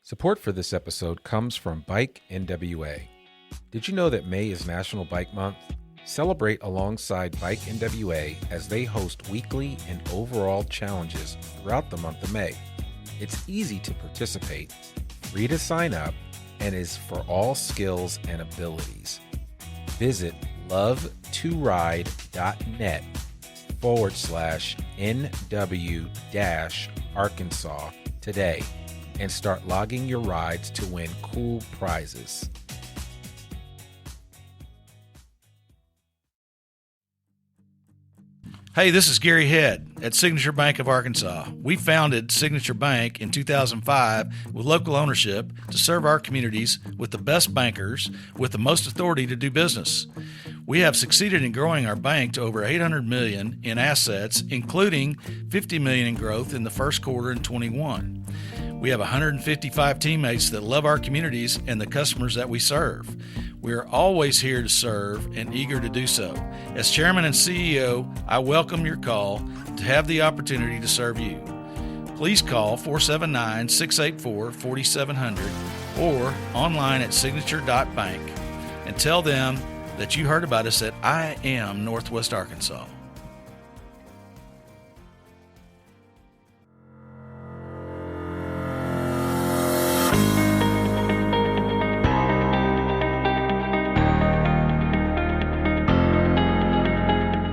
Support for this episode comes from Bike NWA. Did you know that May is National Bike Month? Celebrate alongside Bike NWA as they host weekly and overall challenges throughout the month of May. It's easy to participate, free to sign up, and is for all skills and abilities. Visit love2ride.net/NW-Arkansas today and start logging your rides to win cool prizes. Hey, this is Gary Head at Signature Bank of Arkansas. We founded Signature Bank in 2005 with local ownership to serve our communities with the best bankers with the most authority to do business. We have succeeded in growing our bank to over $800 million in assets, including $50 million in growth in the first quarter in 21. We have 155 teammates that love our communities and the customers that we serve. We are always here to serve and eager to do so. As Chairman and CEO, I welcome your call to have the opportunity to serve you. Please call 479-684-4700 or online at signature.bank and tell them that you heard about us at I Am Northwest Arkansas.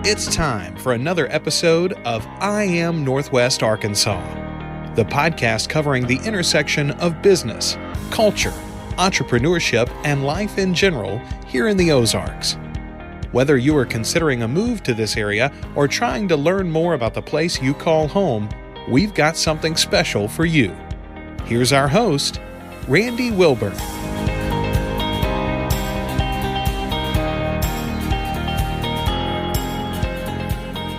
It's time for another episode of I Am Northwest Arkansas, the podcast covering the intersection of business, culture, entrepreneurship, and life in general here in the Ozarks. Whether you are considering a move to this area or trying to learn more about the place you call home, we've got something special for you. Here's our host, Randy Wilburn.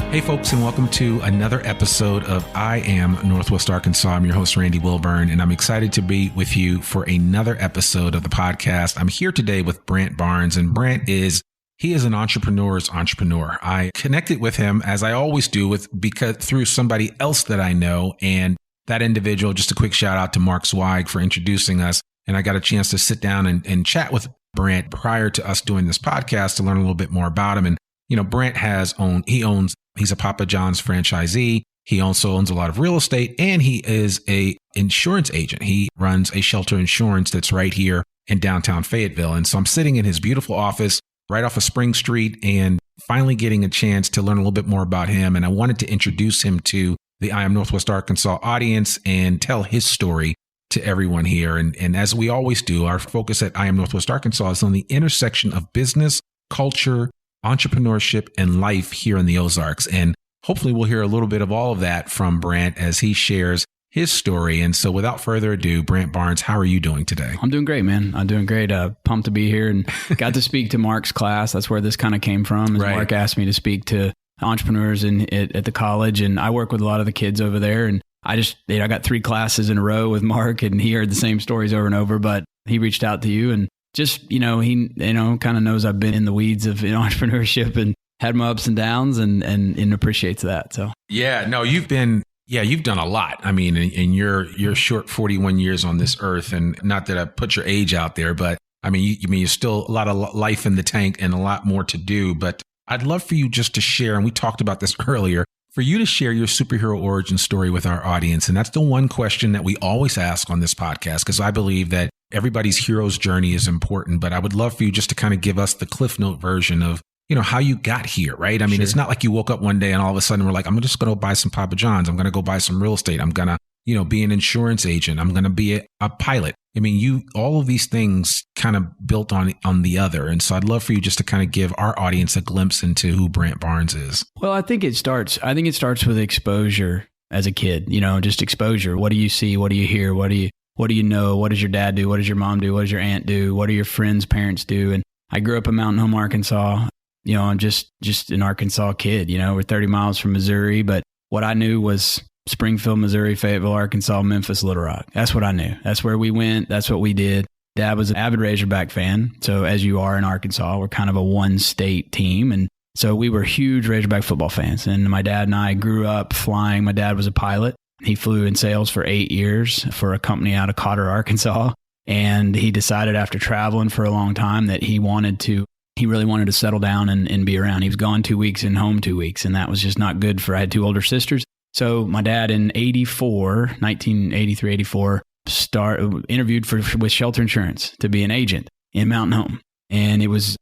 Hey folks, and welcome to another episode of I Am Northwest Arkansas. I'm your host, Randy Wilburn, and I'm excited to be with you for another episode of the podcast. I'm here today with Brant Barnes, and he is an entrepreneur's entrepreneur. I connected with him, as I always do, because through somebody else that I know, and that individual, just a quick shout out to Mark Zweig for introducing us, and I got a chance to sit down and chat with Brant prior to us doing this podcast to learn a little bit more about him. And you know, Brant he's a Papa John's franchisee. He also owns a lot of real estate, and he is a insurance agent. He runs a shelter insurance that's right here in downtown Fayetteville. And so I'm sitting in his beautiful office right off of Spring Street and finally getting a chance to learn a little bit more about him. And I wanted to introduce him to the I Am Northwest Arkansas audience and tell his story to everyone here. And as we always do, our focus at I Am Northwest Arkansas is on the intersection of business, culture, entrepreneurship, and life here in the Ozarks. And hopefully we'll hear a little bit of all of that from Brant as he shares his story. And so without further ado, Brant Barnes, how are you doing today? I'm doing great, man. I'm doing great. Pumped to be here and got to speak to Mark's class. That's where this kind of came from. Right. Mark asked me to speak to entrepreneurs at the college, and I work with a lot of the kids over there. And I got 3 classes in a row with Mark, and he heard the same stories over and over, but he reached out to you and just, he kind of knows I've been in the weeds of entrepreneurship and had my ups and downs and appreciates that. So, yeah, no, you've done a lot. I mean, in your short 41 years on this earth, and not that I put your age out there, but I mean, you're still a lot of life in the tank and a lot more to do. But I'd love for you just to share, and we talked about this earlier, for you to share your superhero origin story with our audience. And that's the one question that we always ask on this podcast, because I believe that everybody's hero's journey is important. But I would love for you just to kind of give us the Cliff Note version of, how you got here, right? I mean, It's not like you woke up one day and all of a sudden we're like, I'm just going to buy some Papa John's. I'm going to go buy some real estate. I'm going to, be an insurance agent. I'm going to be a pilot. I mean, all of these things kind of built on the other. And so I'd love for you just to kind of give our audience a glimpse into who Brant Barnes is. Well, I think it starts with exposure as a kid, just exposure. What do you see? What do you hear? What do you know? What does your dad do? What does your mom do? What does your aunt do? What do your friends' parents do? And I grew up in Mountain Home, Arkansas. I'm just an Arkansas kid. We're 30 miles from Missouri, but what I knew was Springfield, Missouri, Fayetteville, Arkansas, Memphis, Little Rock. That's what I knew. That's where we went. That's what we did. Dad was an avid Razorback fan. So as you are in Arkansas, we're kind of a one-state team. And so we were huge Razorback football fans. And my dad and I grew up flying. My dad was a pilot. He flew in sales for 8 years for a company out of Cotter, Arkansas. And he decided after traveling for a long time that he really wanted to settle down and be around. He was gone 2 weeks and home 2 weeks. And that was just not good I had 2 older sisters. So my dad in 1983, 84, interviewed with Shelter Insurance to be an agent in Mountain Home. And it was,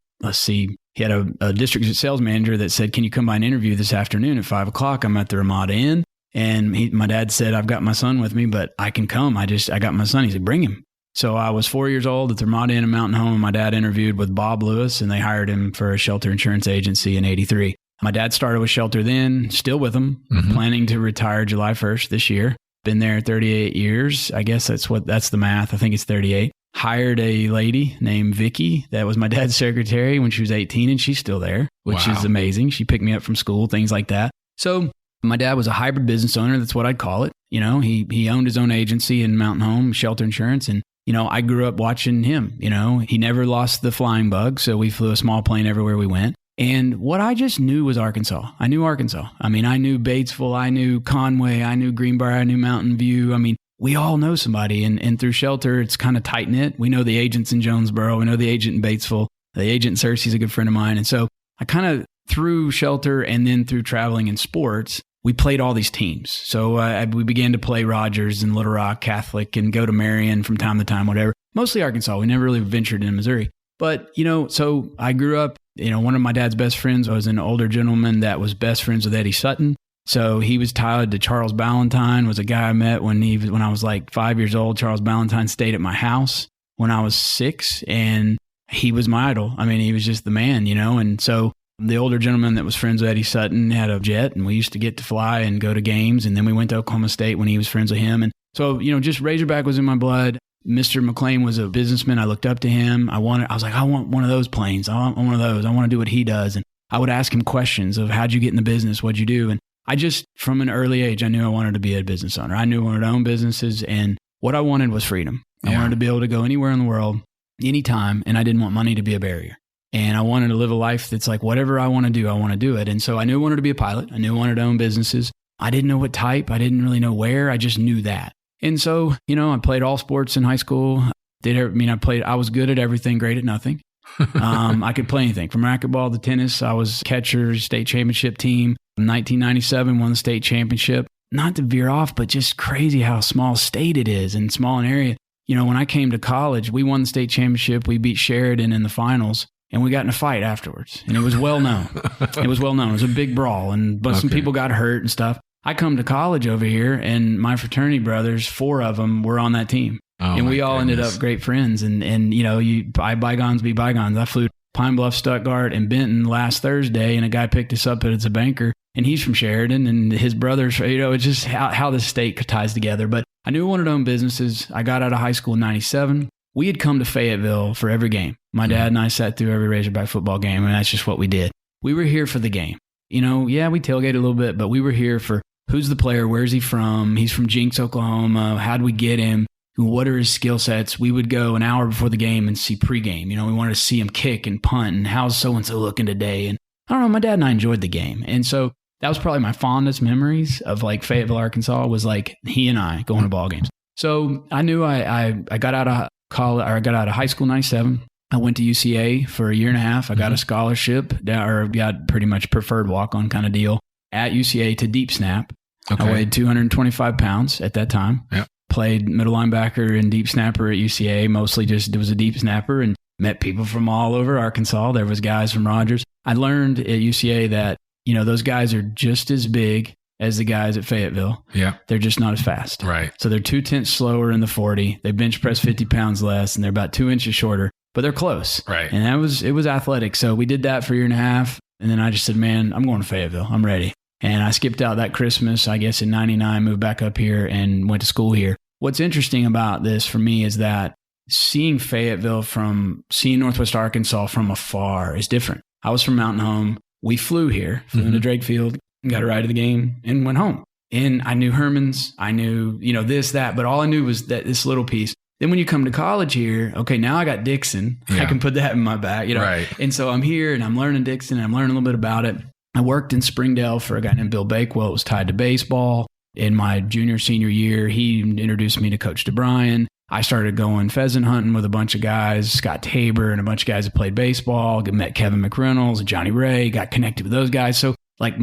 he had a district sales manager that said, can you come by and interview this afternoon at 5:00? I'm at the Ramada Inn. And my dad said, I've got my son with me, but I can come. I got my son. He said, bring him. So I was 4 years old at the Ramada Inn in Mountain Home. And my dad interviewed with Bob Lewis, and they hired him for a Shelter Insurance agency in 83. My dad started with Shelter then, still with them, planning to retire July 1st this year. Been there 38 years. I guess that's the math. I think it's 38. Hired a lady named Vicky that was my dad's secretary when she was 18, and she's still there, which is amazing. She picked me up from school, things like that. So my dad was a hybrid business owner. That's what I'd call it. You know, he owned his own agency in Mountain Home, Shelter Insurance. And, you know, I grew up watching him. You know, he never lost the flying bug. So we flew a small plane everywhere we went. And what I just knew was Arkansas. I knew Arkansas. I mean, I knew Batesville. I knew Conway. I knew Greenbrier. I knew Mountain View. I mean, we all know somebody. And through Shelter, it's kind of tight knit. We know the agents in Jonesboro. We know the agent in Batesville. The agent in Searcy's a good friend of mine. And so I kind of, through Shelter and then through traveling in sports, we played all these teams. So we began to play Rogers and Little Rock Catholic and go to Marion from time to time, whatever. Mostly Arkansas. We never really ventured in Missouri. But, you know, so I grew up, you know, one of my dad's best friends was an older gentleman that was best friends with Eddie Sutton. So he was tied to Charles Ballantyne, was a guy I met when I was like 5 years old. Charles Ballantyne stayed at my house when I was 6, and he was my idol. I mean, he was just the man, you know. And so the older gentleman that was friends with Eddie Sutton had a jet, and we used to get to fly and go to games. And then we went to Oklahoma State when he was friends with him. And so, you know, just Razorback was in my blood. Mr. McLean was a businessman. I looked up to him. I was like, I want one of those planes. I want one of those. I want to do what he does. And I would ask him questions of how'd you get in the business? What'd you do? And I just, from an early age, I knew I wanted to be a business owner. I knew I wanted to own businesses, and what I wanted was freedom. I wanted to be able to go anywhere in the world, anytime, and I didn't want money to be a barrier. And I wanted to live a life that's like, whatever I want to do, I want to do it. And so I knew I wanted to be a pilot. I knew I wanted to own businesses. I didn't know what type. I didn't really know where. I just knew that. And so, you know, I played all sports in high school. I was good at everything, great at nothing. I could play anything from racquetball to tennis. I was catcher, state championship team. 1997, won the state championship. Not to veer off, but just crazy how small state it is and small an area. You know, when I came to college, we won the state championship. We beat Sheridan in the finals, and we got in a fight afterwards. And it was well known. It was a big brawl, but some people got hurt and stuff. I come to college over here, and my fraternity brothers, 4 of them were on that team. And we all ended up great friends. And you know, bygones be bygones. I flew Pine Bluff, Stuttgart, and Benton last Thursday, and a guy picked us up as a banker, and he's from Sheridan, and his brothers, you know, it's just how the state ties together. But I knew I wanted to own businesses. I got out of high school in 97. We had come to Fayetteville for every game. My dad and I sat through every Razorback football game, and that's just what we did. We were here for the game. You know, yeah, we tailgated a little bit, but we were here for who's the player, where's he from? He's from Jinx, Oklahoma. How'd we get him? What are his skill sets? We would go an hour before the game and see pregame. You know, we wanted to see him kick and punt and how's so-and-so looking today. And I don't know, my dad and I enjoyed the game. And so that was probably my fondest memories of like Fayetteville, Arkansas, was like he and I going to ball games. So I knew I got out of college, or I got out of high school in 97. I went to UCA for a year and a half. I got a scholarship, or got pretty much preferred walk-on kind of deal at UCA to deep snap. Okay. I weighed 225 pounds at that time. Yep. Played middle linebacker and deep snapper at UCA, mostly just was a deep snapper, and met people from all over Arkansas. There was guys from Rogers. I learned at UCA that, you know, those guys are just as big as the guys at Fayetteville. Yeah. They're just not as fast. Right. So they're 2/10 slower in the 40. They bench press 50 pounds less, and they're about 2 inches shorter, but they're close. Right. And it was athletic. So we did that for a year and a half. And then I just said, man, I'm going to Fayetteville. I'm ready. And I skipped out that Christmas, I guess in 99, moved back up here and went to school here. What's interesting about this for me is that seeing Northwest Arkansas from afar is different. I was from Mountain Home. We flew here, into Drake Field, got a ride to the game, and went home. And I knew Herman's, I knew, you know, this, that, but all I knew was that this little piece. Then when you come to college here, okay, now I got Dixon. Yeah. I can put that in my bag, you know. Right. And so I'm here and I'm learning Dixon and I'm learning a little bit about it. I worked in Springdale for a guy named Bill Bakewell. It was tied to baseball. in my junior, senior year, he introduced me to Coach DeBryan. I started going pheasant hunting with a bunch of guys, Scott Tabor and a bunch of guys that played baseball, met Kevin McReynolds, Johnny Ray, got connected with those guys. So like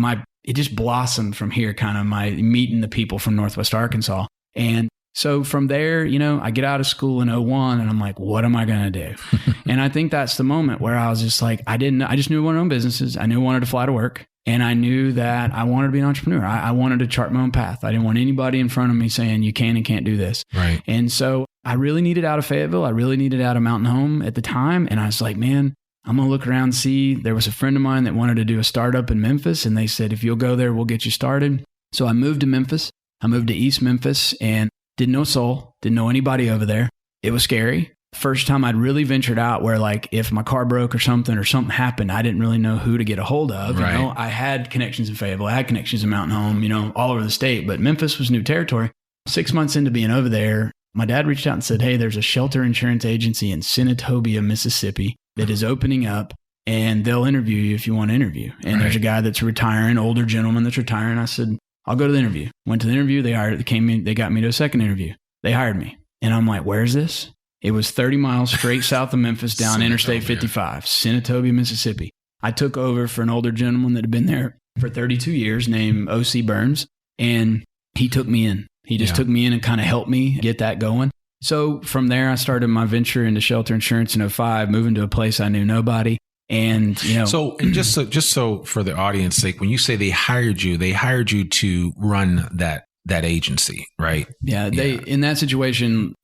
it just blossomed from here, kind of my meeting the people from Northwest Arkansas. And so from there, I get out of school in 2001 and I'm like, what am I going to do? And I think that's the moment where I was just like, I just knew I wanted to own businesses. I knew I wanted to fly to work. And I knew that I wanted to be an entrepreneur. I wanted to chart my own path. I didn't want anybody in front of me saying, you can and can't do this. Right. And so I really needed out of Fayetteville. I really needed out of Mountain Home at the time. And I was like, man, I'm going to look around and see. There was a friend of mine that wanted to do a startup in Memphis. And they said, if you'll go there, we'll get you started. So I moved to Memphis. I moved to East Memphis and didn't know a soul, didn't know anybody over there. It was scary. First time I'd really ventured out where like if my car broke or something happened, I didn't really know who to get a hold of. Right. I had connections in Fayetteville. I had connections in Mountain Home, all over the state, but Memphis was new territory. 6 months into being over there, my dad reached out and said, hey, there's a shelter insurance agency in Senatobia, Mississippi that is opening up and they'll interview you if you want to interview. And there's a guy that's retiring, older gentleman that's retiring. I said, I'll go to the interview. Went to the interview. They got me to a second interview. They hired me. And I'm like, where's this? It was 30 miles straight south of Memphis down Interstate 55, Senatobia, Mississippi. I took over for an older gentleman that had been there for 32 years named O.C. Burns. And he took me in. He just took me in and kind of helped me get that going. So from there, I started my venture into shelter insurance in 2005, moving to a place I knew nobody. And, So just so for the audience sake, when you say they hired you to run that agency, right? Yeah. In that situation,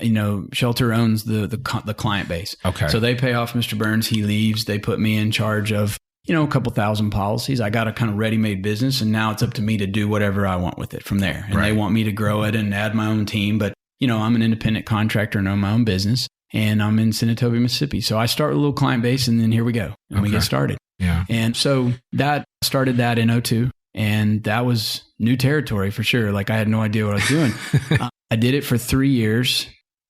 Shelter owns the client base. Okay. So they pay off Mr. Burns. He leaves. They put me in charge of, a couple thousand policies. I got a kind of ready-made business and now it's up to me to do whatever I want with it from there. And they want me to grow it and add my own team. But, I'm an independent contractor and own my own business and I'm in Senatobia, Mississippi. So I start with a little client base and then here we go. And we get started. Yeah. And so that started that in 2002. And that was new territory for sure. Like I had no idea what I was doing. I did it for 3 years.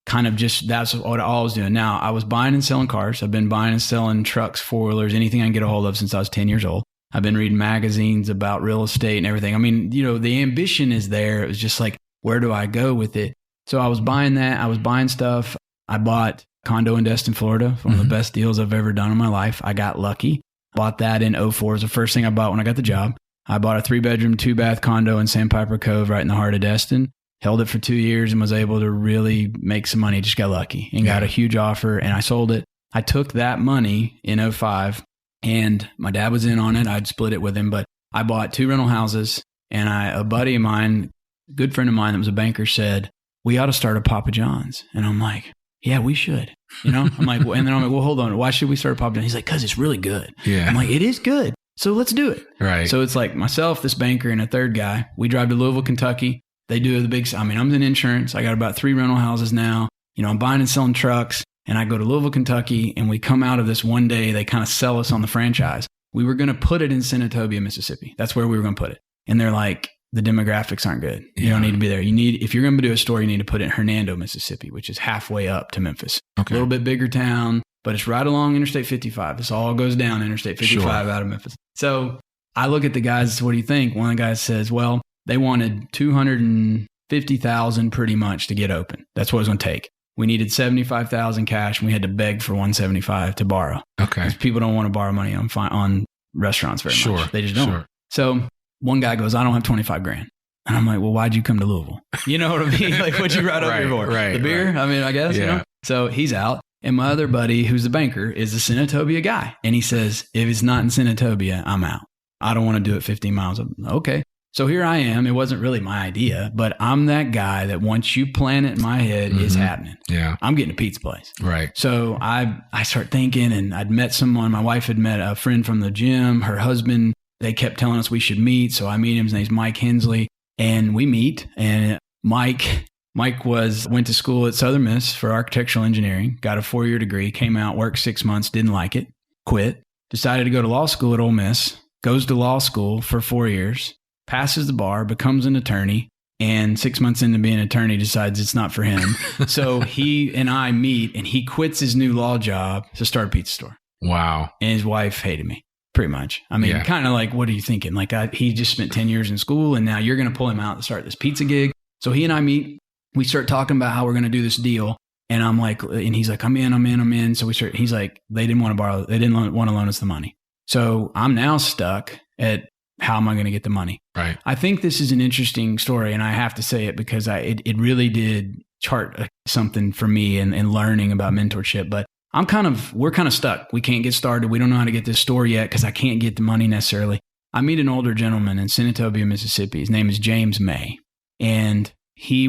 Kind of just, that's what I was doing. Now I was buying and selling cars. I've been buying and selling trucks, 4-wheelers, anything I can get a hold of since I was 10 years old. I've been reading magazines about real estate and everything. I mean, the ambition is there. It was just like, where do I go with it? So I was buying that. I was buying stuff. I bought a condo in Destin, Florida. One of the best deals I've ever done in my life. I got lucky. Bought that in 2004. It was the first thing I bought when I got the job. I bought a 3-bedroom, 2-bath condo in Sandpiper Cove right in the heart of Destin. Held it for 2 years and was able to really make some money. Just got lucky and got a huge offer and I sold it. I took that money in 2005 and my dad was in on it. I'd split it with him, but I bought 2 rental houses and a buddy of mine, a good friend of mine that was a banker said, we ought to start a Papa John's. And I'm like, yeah, we should, I'm like, well, and then I'm like, well, hold on. Why should we start a Papa John's? He's like, cause it's really good. Yeah. I'm like, it is good. So let's do it. Right. So it's like myself, this banker and a third guy, we drive to Louisville, Kentucky. They do the big, I'm in insurance. I got about 3 rental houses now. I'm buying and selling trucks and I go to Louisville, Kentucky and we come out of this one day, they kind of sell us on the franchise. We were going to put it in Senatobia, Mississippi. That's where we were going to put it. And they're like, the demographics aren't good. You don't need to be there. If you're going to do a store, you need to put it in Hernando, Mississippi, which is halfway up to Memphis. Okay. A little bit bigger town, but it's right along Interstate 55. This all goes down Interstate 55 out of Memphis. So I look at the guys, what do you think? One of the guys says, well, they wanted $250,000 pretty much to get open. That's what it was going to take. We needed $75,000 cash and we had to beg for $175 to borrow. Okay. Because people don't want to borrow money on restaurants very much. They just don't. Sure. So one guy goes, I don't have $25,000. And I'm like, well, why'd you come to Louisville? You know what I mean? Like, what'd you ride over here for? Right. The beer? Right. I mean, I guess, So he's out. And my other buddy, who's the banker, is a Senatobia guy. And he says, if it's not in Senatobia, I'm out. I don't want to do it 15 miles. Okay. So here I am. It wasn't really my idea, but I'm that guy that once you plan it in my head, it's happening. Yeah. I'm getting a pizza place. Right. So I start thinking and I'd met someone. My wife had met a friend from the gym. Her husband, they kept telling us we should meet. So I meet him. His name's Mike Hensley. And we meet. And Mike went to school at Southern Miss for architectural engineering, got a 4-year degree, came out, worked 6 months, didn't like it, quit, decided to go to law school at Ole Miss, goes to law school for 4 years, passes the bar, becomes an attorney, and 6 months into being an attorney decides it's not for him. So he and I meet and he quits his new law job to start a pizza store. Wow. And his wife hated me. pretty much. I mean, kind of like, what are you thinking? Like he just spent 10 years in school and now you're going to pull him out to start this pizza gig. So he and I meet, we start talking about how we're going to do this deal. And I'm like, and he's like, I'm in. So he's like, they didn't want to loan us the money. So I'm now stuck at how am I going to get the money? Right. I think this is an interesting story, and I have to say it because it really did chart something for me in learning about mentorship. But we're kind of stuck. We can't get started. We don't know how to get this store yet because I can't get the money necessarily. I meet an older gentleman in Senatobia, Mississippi. His name is James May, and he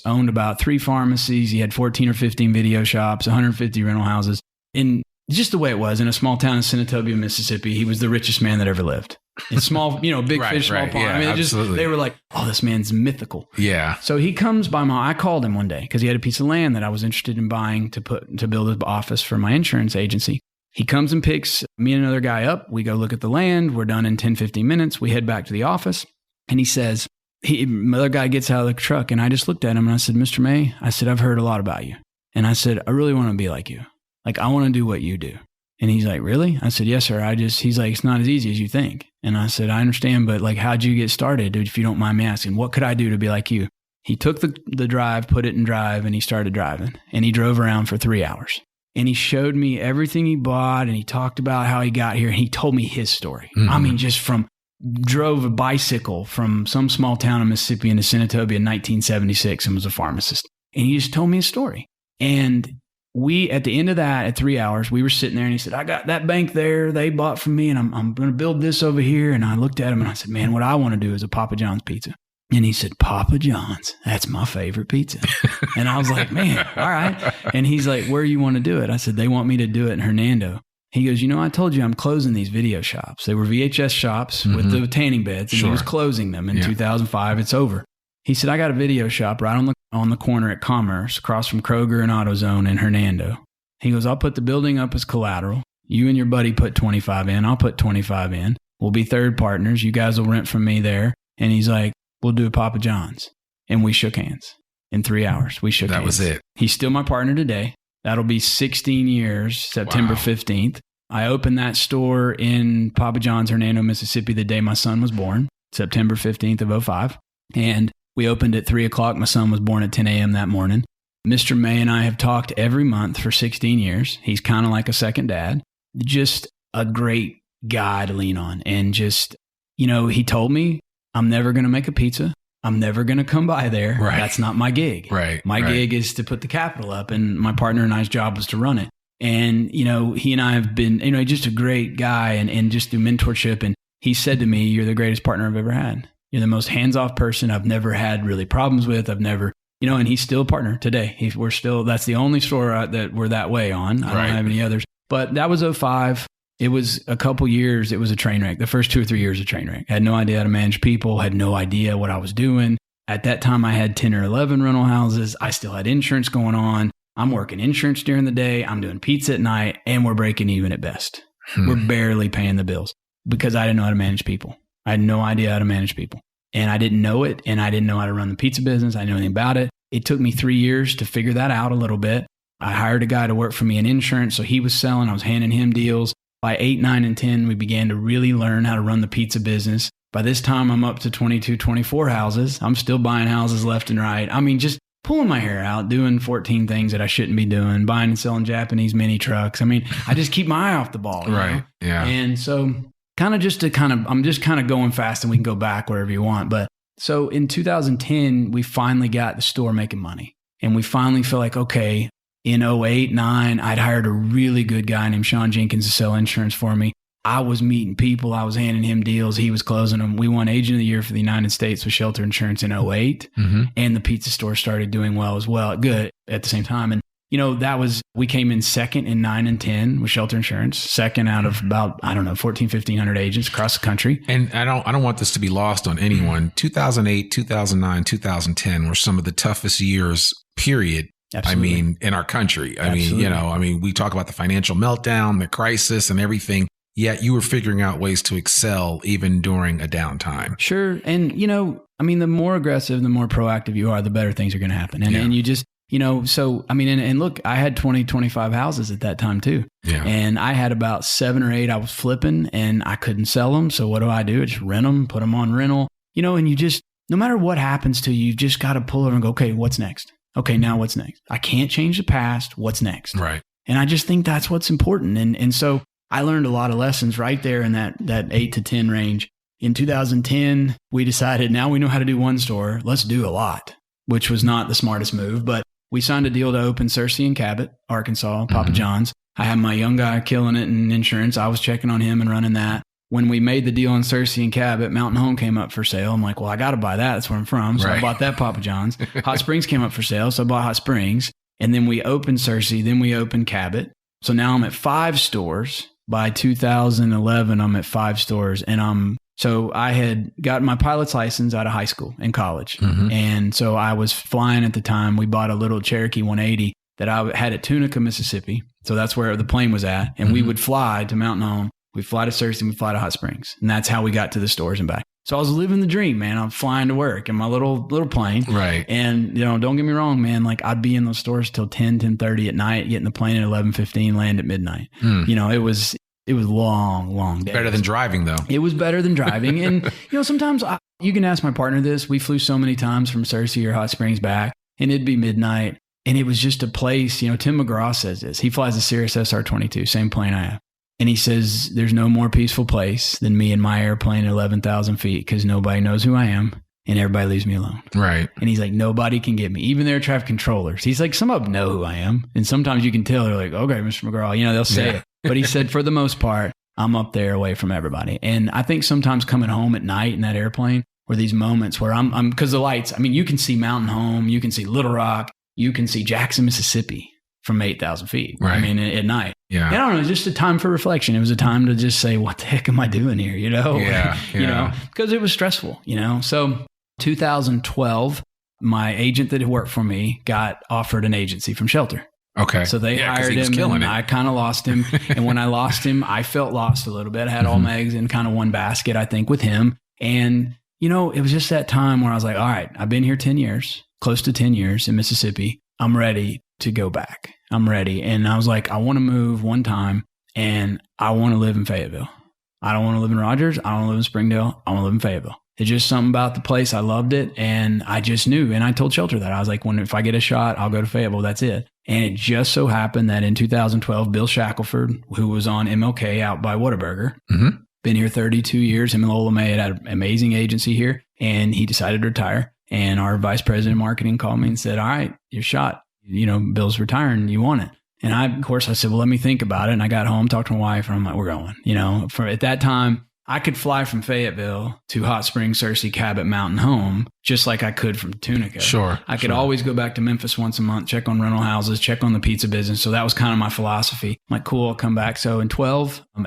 owned about 3 pharmacies. He had 14 or 15 video shops, 150 rental houses. And just the way it was in a small town in Senatobia, Mississippi, he was the richest man that ever lived. In small, big fish, small pond. Yeah, I mean, they were like, oh, this man's mythical. Yeah. So he comes by I called him one day because he had a piece of land that I was interested in buying to build an office for my insurance agency. He comes and picks me and another guy up. We go look at the land. We're done in 10, 15 minutes. We head back to the office and he says, another guy gets out of the truck and I just looked at him and I said, Mr. May, I said, I've heard a lot about you. And I said, I really want to be like you. Like, I want to do what you do. And he's like, really? I said, yes, sir. He's like, it's not as easy as you think. And I said, I understand, but like, how'd you get started? If you don't mind me asking, what could I do to be like you? He took the drive, put it in drive, and he started driving. And he drove around for 3 hours. And he showed me everything he bought, and he talked about how he got here, and he told me his story. Mm-hmm. I mean, drove a bicycle from some small town in Mississippi into Senatobia in 1976 and was a pharmacist. And he just told me his story. And at the end of that, at 3 hours, we were sitting there and he said, I got that bank there. They bought from me and I'm going to build this over here. And I looked at him and I said, man, what I want to do is a Papa John's pizza. And he said, Papa John's, that's my favorite pizza. And I was like, man, all right. And he's like, where you want to do it? I said, they want me to do it in Hernando. He goes, I told you I'm closing these video shops. They were VHS shops with the tanning beds and he was closing them in 2005. It's over. He said, I got a video shop right on the corner at Commerce, across from Kroger and AutoZone in Hernando. He goes, I'll put the building up as collateral. You and your buddy put 25 in. I'll put 25 in. We'll be third partners. You guys will rent from me there. And he's like, we'll do a Papa John's. And we shook hands in 3 hours. We shook hands. That was it. He's still my partner today. That'll be 16 years, September 15th. I opened that store in Papa John's, Hernando, Mississippi, the day my son was born, September 15th of 2005. And we opened at 3 o'clock. My son was born at 10 a.m. that morning. Mr. May and I have talked every month for 16 years. He's kind of like a second dad, just a great guy to lean on. And just, he told me, I'm never going to make a pizza. I'm never going to come by there. Right. That's not my gig. Right. My gig is to put the capital up, and my partner and I's job was to run it. And, he and I have been, just a great guy and just through mentorship. And he said to me, you're the greatest partner I've ever had. You're the most hands-off person I've never had really problems with. I've never, and he's still a partner today. That's the only store that we're that way on. I don't have any others. But that was 2005. It was a couple years. It was a train wreck. The first 2 or 3 years, a train wreck. I had no idea how to manage people. Had no idea what I was doing. At that time, I had 10 or 11 rental houses. I still had insurance going on. I'm working insurance during the day. I'm doing pizza at night, and we're breaking even at best. We're barely paying the bills because I didn't know how to manage people. I had no idea how to manage people, and I didn't know it, and I didn't know how to run the pizza business. I didn't know anything about it. It took me 3 years to figure that out a little bit. I hired a guy to work for me in insurance, so he was selling. I was handing him deals. By 8, 9, and 10, we began to really learn how to run the pizza business. By this time, I'm up to 22, 24 houses. I'm still buying houses left and right. I mean, just pulling my hair out, doing 14 things that I shouldn't be doing, buying and selling Japanese mini trucks. I mean, I just keep my eye off the ball. Right. Yeah. And so I'm just kind of going fast, and we can go back wherever you want. But so in 2010, we finally got the store making money, and we finally feel like, okay, in 2008, 2009, I'd hired a really good guy named Sean Jenkins to sell insurance for me. I was meeting people. I was handing him deals. He was closing them. We won Agent of the Year for the United States with Shelter Insurance in 2008. And the pizza store started doing well as well. Good at the same time. And, we came in second in 9 and 10 with Shelter Insurance, second out of about, 1,400 agents across the country. And I don't want this to be lost on anyone. 2008, 2009, 2010 were some of the toughest years, period. Absolutely. I mean, in our country. Absolutely. We talk about the financial meltdown, the crisis and everything, yet you were figuring out ways to excel even during a downtime. Sure. And, the more aggressive, the more proactive you are, the better things are going to happen. And you just, So, I mean, and look, I had 20, 25 houses at that time too. Yeah. And I had about 7 or 8 I was flipping and I couldn't sell them. So what do? I just rent them, put them on rental, and you just, no matter what happens to you, you've just got to pull over and go, okay, what's next? Okay, now what's next? I can't change the past. What's next? Right. And I just think that's what's important. And so I learned a lot of lessons right there in that 8 to 10 range. In 2010, we decided now we know how to do one store. Let's do a lot, which was not the smartest move, but we signed a deal to open Searcy and Cabot, Arkansas, Papa John's. I had my young guy killing it in insurance. I was checking on him and running that. When we made the deal on Searcy and Cabot, Mountain Home came up for sale. I'm like, well, I got to buy that. That's where I'm from. So I bought that Papa John's. Hot Springs came up for sale. So I bought Hot Springs. And then we opened Searcy. Then we opened Cabot. So now I'm at 5 stores. By 2011, I'm at 5 stores. And so I had gotten my pilot's license out of high school and college. And so I was flying at the time. We bought a little Cherokee 180 that I had at Tunica, Mississippi. So that's where the plane was at. And we would fly to Mountain Home. We'd fly to Searcy and we'd fly to Hot Springs. And that's how we got to the stores and back. So I was living the dream, man. I'm flying to work in my little plane. Right. And, don't get me wrong, man. Like I'd be in those stores till 10:30 at night, getting the plane at 11:15, land at midnight. It was long days. Better than driving, though. It was better than driving. And, sometimes you can ask my partner this. We flew so many times from Searcy or Hot Springs back, and it'd be midnight. And it was just a place, Tim McGraw says this. He flies a Cirrus SR-22, same plane I have. And he says, there's no more peaceful place than me in my airplane at 11,000 feet because nobody knows who I am and everybody leaves me alone. Right. And he's like, nobody can get me. Even their traffic controllers. He's like, some of them know who I am. And sometimes you can tell they're like, okay, Mr. McGraw, they'll say it. But he said, for the most part, I'm up there away from everybody. And I think sometimes coming home at night in that airplane were these moments where I'm because the lights, you can see Mountain Home, you can see Little Rock, you can see Jackson, Mississippi from 8,000 feet. Right. At night. Yeah. And I don't know, just a time for reflection. It was a time to just say, what the heck am I doing here? Yeah. Because it was stressful, So 2012, my agent that had worked for me got offered an agency from Shelter. Okay. So they hired him and I kind of lost him. And when I lost him, I felt lost a little bit. I had all my eggs in kind of one basket, I think, with him. And, it was just that time where I was like, all right, I've been here 10 years, close to 10 years in Mississippi. I'm ready to go back. I'm ready. And I was like, I want to move one time and I want to live in Fayetteville. I don't want to live in Rogers. I don't want to live in Springdale. I want to live in Fayetteville. It's just something about the place. I loved it. And I just knew. And I told Shelter that. I was like, if I get a shot, I'll go to Fayetteville. That's it. And it just so happened that in 2012, Bill Shackelford, who was on MLK out by Whataburger, been here 32 years. Him and Lola May had an amazing agency here. And he decided to retire. And our vice president of marketing called me and said, all right, your shot. Bill's retiring. You want it. And I said, well, let me think about it. And I got home, talked to my wife, and I'm like, we're going. At that time, I could fly from Fayetteville to Hot Springs, Searcy, Cabot, Mountain Home, just like I could from Tunica. Sure. I could always go back to Memphis once a month, check on rental houses, check on the pizza business. So that was kind of my philosophy. I'm like, cool, I'll come back. So in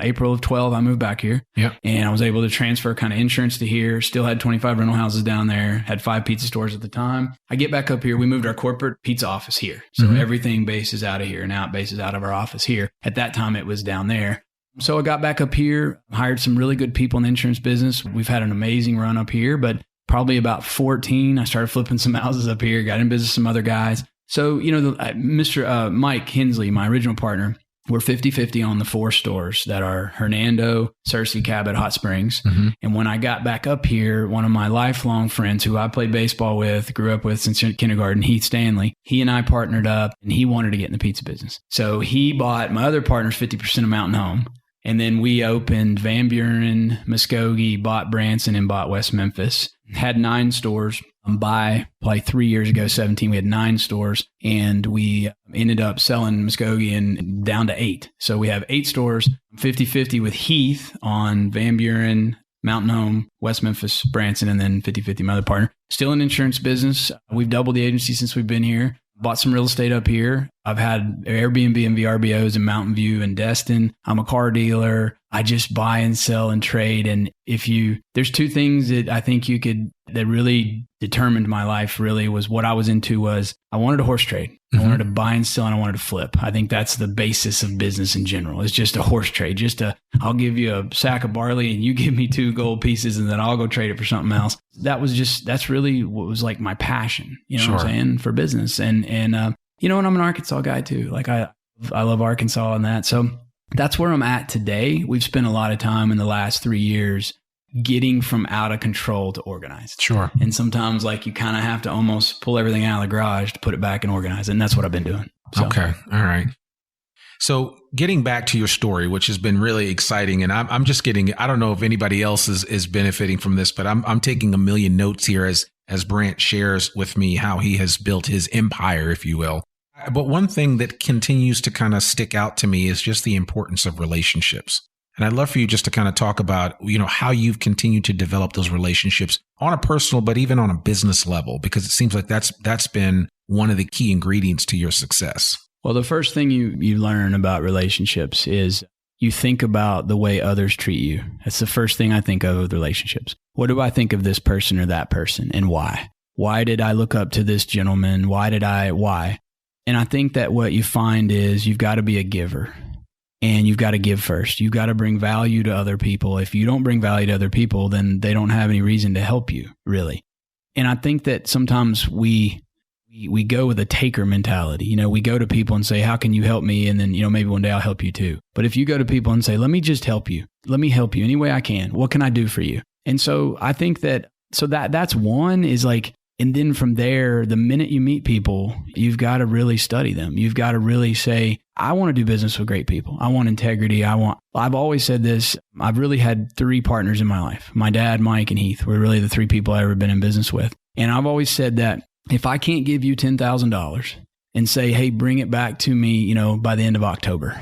April of 12, I moved back here. Yeah. And I was able to transfer kind of insurance to here. Still had 25 rental houses down there, had 5 pizza stores at the time. I get back up here. We moved our corporate pizza office here. So everything bases out of here. Now it bases out of our office here. At that time, it was down there. So I got back up here, hired some really good people in the insurance business. We've had an amazing run up here, but probably about 14, I started flipping some houses up here, got in business with some other guys. So, Mr. Mike Hensley, my original partner, we're 50-50 on the 4 stores that are Hernando, Searcy, Cabot, Hot Springs. And when I got back up here, one of my lifelong friends who I played baseball with, grew up with since kindergarten, Heath Stanley, he and I partnered up and he wanted to get in the pizza business. So he bought my other partner's 50% of Mountain Home. And then we opened Van Buren, Muskogee, bought Brants, and bought West Memphis. Had 9 stores. By like 3 years ago, 17, we had 9 stores. And we ended up selling Muskogee and down to 8. So we have 8 stores, 50-50 with Heath on Van Buren, Mountain Home, West Memphis, Branson, and then 50-50 my other partner. Still in insurance business. We've doubled the agency since we've been here. Bought some real estate up here. I've had Airbnb and VRBOs in Mountain View and Destin. I'm a car dealer. I just buy and sell and trade. And there's 2 things that I think you could that really determined my life really was what I was into was I wanted a horse trade. I wanted to buy and sell, and I wanted to flip. I think that's the basis of business in general. It's just a horse trade. I'll give you a sack of barley and you give me 2 gold pieces and then I'll go trade it for something else. That's really what was like my passion, you know what I'm saying, for business. And you know, and I'm an Arkansas guy too. Like I love Arkansas and that. So that's where I'm at today. We've spent a lot of time in the last 3 years getting from out of control to organized. Sure. And sometimes like you kind of have to almost pull everything out of the garage to put it back and organize it. And that's what I've been doing. So. Okay. All right. So getting back to your story, which has been really exciting, and I'm just getting, I don't know if anybody else is benefiting from this, but I'm taking a million notes here as Brant shares with me how he has built his empire, if you will. But one thing that continues to kind of stick out to me is just the importance of relationships. And I'd love for you just to kind of talk about, you know, how you've continued to develop those relationships on a personal, but even on a business level, because it seems like that's been one of the key ingredients to your success. Well, the first thing you learn about relationships is you think about the way others treat you. That's the first thing I think of with relationships. What do I think of this person or that person, and why? Why did I look up to this gentleman? Why? And I think that what you find is you've got to be a giver. And you've got to give first. You've got to bring value to other people. If you don't bring value to other people, then they don't have any reason to help you, really. And I think that sometimes we go with a taker mentality. You know, we go to people and say, how can you help me? And then, you know, maybe one day I'll help you too. But if you go to people and say, let me just help you. Let me help you any way I can. What can I do for you? And so I think that's one is like, and then from there, the minute you meet people, you've got to really study them. You've got to really say, I want to do business with great people. I want integrity. I've always said this. I've really had 3 partners in my life. My dad, Mike, and Heath were really the 3 people I've ever been in business with. And I've always said that if I can't give you $10,000 and say, hey, bring it back to me, you know, by the end of October,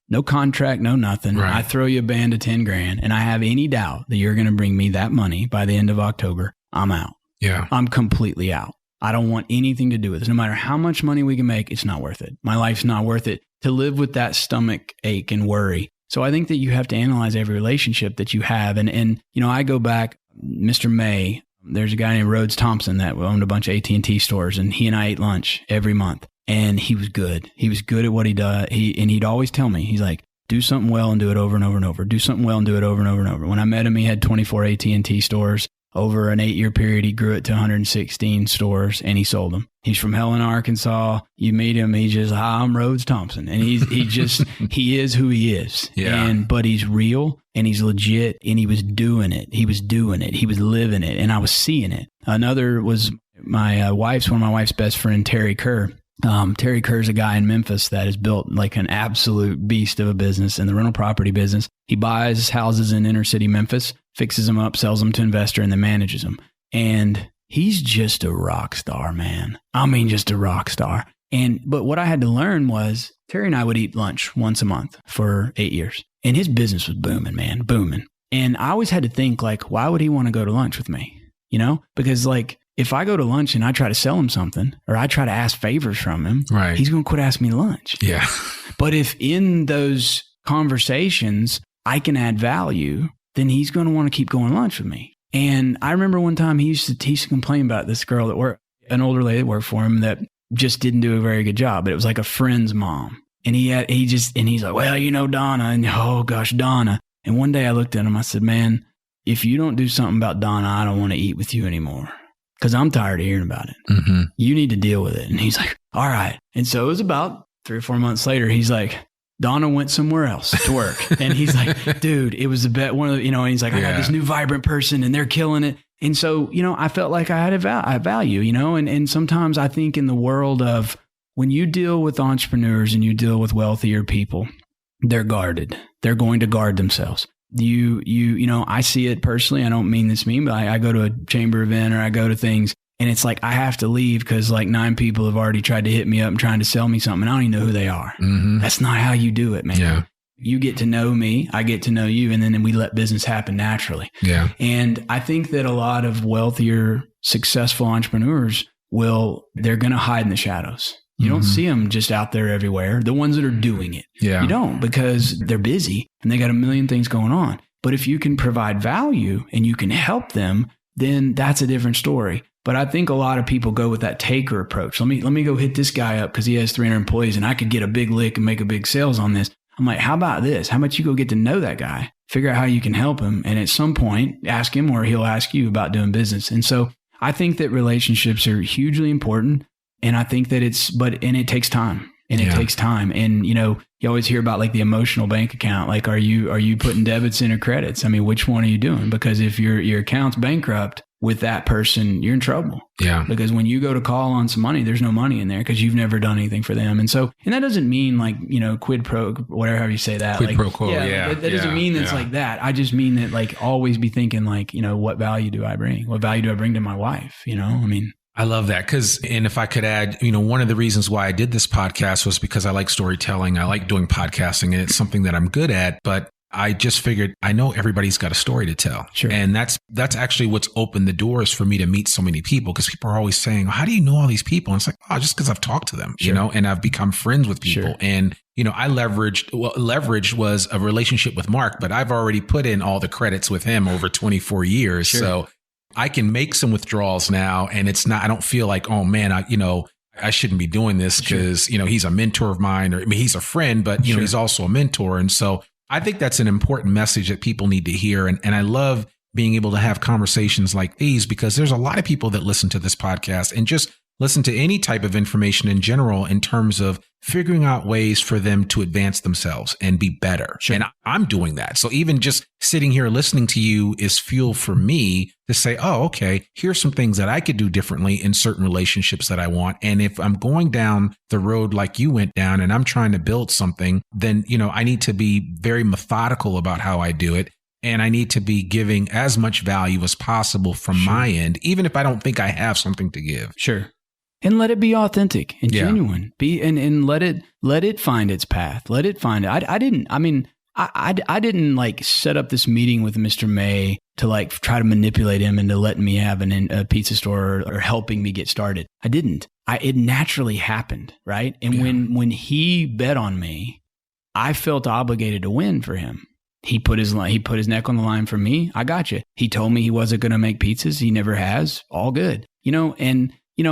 no contract, no nothing. Right. I throw you a band of 10 grand and I have any doubt that you're going to bring me that money by the end of October, I'm out. Yeah. I'm completely out. I don't want anything to do with this. No matter how much money we can make, it's not worth it. My life's not worth it to live with that stomach ache and worry. So I think that you have to analyze every relationship that you have. And you know, I go back, Mr. May, there's a guy named Rhodes Thompson that owned a bunch of AT&T stores, and he and I ate lunch every month. And he was good. He was good at what he does. He'd always tell me, he's like, do something well and do it over and over and over. Do something well and do it over and over and over. When I met him, he had 24 AT&T stores. Over an 8-year period, he grew it to 116 stores, and he sold them. He's from Helena, Arkansas. You meet him, he's just, hi, I'm Rhodes Thompson. And he is who he is. Yeah. But he's real, and he's legit, and he was doing it. He was living it, and I was seeing it. Another was one of my wife's best friend, Terry Kerr. Terry Kerr's a guy in Memphis that has built like an absolute beast of a business in the rental property business. He buys houses in inner city Memphis, fixes them up, sells them to investor, and then manages them. And he's just a rock star, man. I mean, just a rock star. But what I had to learn was Terry and I would eat lunch once a month for 8 years. And his business was booming, man, booming. And I always had to think like, why would he want to go to lunch with me? You know, because like, if I go to lunch and I try to sell him something, or I try to ask favors from him, right, he's going to quit asking me to lunch. Yeah. But if in those conversations I can add value, then he's going to want to keep going to lunch with me. And I remember one time he used to complain about this girl that worked, an older lady that worked for him that just didn't do a very good job, but it was like a friend's mom. And he's like, well, you know, Donna, and oh gosh, Donna. And one day I looked at him, I said, man, if you don't do something about Donna, I don't want to eat with you anymore. Because I'm tired of hearing about it. Mm-hmm. You need to deal with it. And he's like, all right. And so it was about 3 or 4 months later, he's like, Donna went somewhere else to work. And he's like, dude, it was the best one of the, you know, and he's like, I got this new vibrant person and they're killing it. And so, you know, I felt like I had a value, you know, and sometimes I think in the world of when you deal with entrepreneurs and you deal with wealthier people, they're guarded. They're going to guard themselves. You know, I see it personally. I don't mean this mean, but I go to a chamber event or I go to things and it's like, I have to leave because like 9 people have already tried to hit me up and trying to sell me something. And I don't even know who they are. Mm-hmm. That's not how you do it, man. Yeah. You get to know me, I get to know you, and then we let business happen naturally. Yeah. And I think that a lot of wealthier, successful entrepreneurs they're going to hide in the shadows. You don't see them just out there everywhere. The ones that are doing it. Yeah. You don't, because they're busy and they got a million things going on. But if you can provide value and you can help them, then that's a different story. But I think a lot of people go with that taker approach. Let me go hit this guy up because he has 300 employees and I could get a big lick and make a big sales on this. I'm like, how about this? How about you go get to know that guy, figure out how you can help him, and at some point ask him or he'll ask you about doing business. And so I think that relationships are hugely important. And I think that and it takes time. And it takes time. And, you always hear about like the emotional bank account. Like, are you putting debits in or credits? I mean, which one are you doing? Because if your account's bankrupt with that person, you're in trouble. Yeah. Because when you go to call on some money, there's no money in there because you've never done anything for them. And so, and that doesn't mean like, quid pro, whatever you say that. Quid like, pro quo. That doesn't mean it's like that. I just mean that like always be thinking like, what value do I bring? What value do I bring to my wife? I love that and if I could add, one of the reasons why I did this podcast was because I like storytelling. I like doing podcasting and it's something that I'm good at, but I just figured I know everybody's got a story to tell. Sure. And that's actually what's opened the doors for me to meet so many people because people are always saying, how do you know all these people? And it's like, just because I've talked to them, and I've become friends with people. Sure. And, I leveraged was a relationship with Mark, but I've already put in all the credits with him over 24 years. Sure. So I can make some withdrawals now and I don't feel like, oh man, I shouldn't be doing this because, he's a mentor of mine or he's a friend, but he's also a mentor. And so I think that's an important message that people need to hear. And I love being able to have conversations like these because there's a lot of people that listen to this podcast and just listen to any type of information in general in terms of figuring out ways for them to advance themselves and be better. Sure. And I'm doing that. So even just sitting here listening to you is fuel for me to say, oh, okay, here's some things that I could do differently in certain relationships that I want. And if I'm going down the road like you went down and I'm trying to build something, then, I need to be very methodical about how I do it. And I need to be giving as much value as possible from my end, even if I don't think I have something to give. Sure. And let it be authentic and genuine. And let it find its path. Let it find it. I didn't like set up this meeting with Mr. May to like try to manipulate him into letting me have a pizza store or helping me get started. I didn't. It naturally happened, right? And when he bet on me, I felt obligated to win for him. He put his neck on the line for me. I got you. He told me he wasn't going to make pizzas. He never has. All good.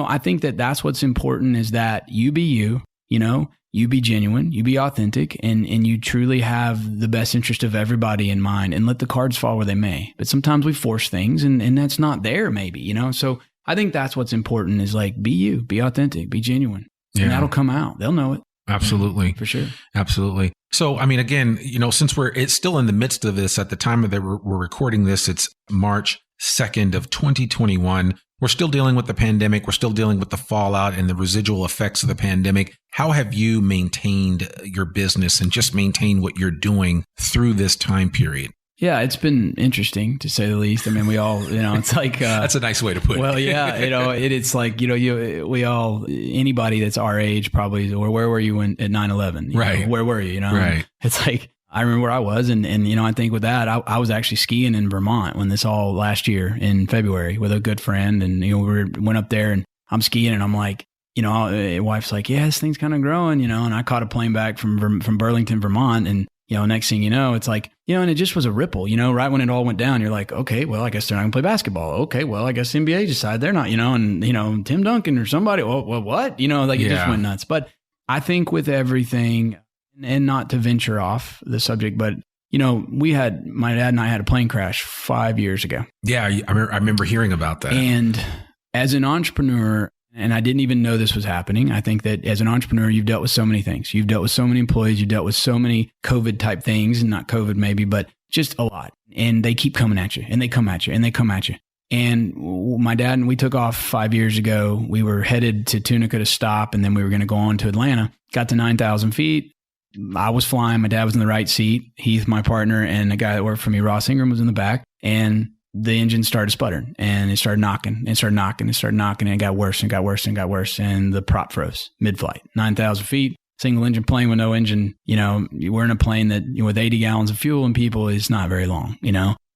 I think that that's what's important is that you be you, you be genuine, you be authentic, and you truly have the best interest of everybody in mind and let the cards fall where they may. But sometimes we force things and that's not there maybe, So I think that's what's important is like, be you, be authentic, be genuine. Yeah. And that'll come out. They'll know it. Absolutely. For sure. Absolutely. So, again, since it's still in the midst of this at the time that we're recording this, it's March 2nd of 2021. We're still dealing with the pandemic. We're still dealing with the fallout and the residual effects of the pandemic. How have you maintained your business and just maintained what you're doing through this time period? Yeah, it's been interesting to say the least. We all, it's like that's a nice way to put it. Well, yeah, it's like we all anybody that's our age probably, or where were you at 9/11? Right, where were you? Right. It's like I remember where I was, and I think with that, I was actually skiing in Vermont when this all last year in February with a good friend, and we went up there, and I'm skiing, and I'm like, my wife's like, yeah, this thing's kind of growing, and I caught a plane back from Burlington, Vermont, and next thing you know, it's like, and it just was a ripple, right when it all went down, you're like, okay, well, I guess they're not gonna play basketball. Okay, well, I guess the NBA decided they're not, and Tim Duncan or somebody, well, what? It just went nuts. But I think with everything, and not to venture off the subject, but my dad and I had a plane crash 5 years ago. Yeah, I remember hearing about that. And as an entrepreneur, and I didn't even know this was happening. I think that as an entrepreneur, you've dealt with so many things. You've dealt with so many employees. You've dealt with so many COVID type things, and not COVID maybe, but just a lot. And they keep coming at you, and they come at you, and they come at you. And my dad and we took off 5 years ago. We were headed to Tunica to stop, and then we were going to go on to Atlanta. Got to 9,000 feet. I was flying. My dad was in the right seat. Heath, my partner, and the guy that worked for me, Ross Ingram, was in the back. And the engine started sputtering, and it started knocking, and it got worse and got worse and got worse. And the prop froze mid-flight, 9,000 feet, single engine plane with no engine. We're in a plane that with 80 gallons of fuel and people is not very long,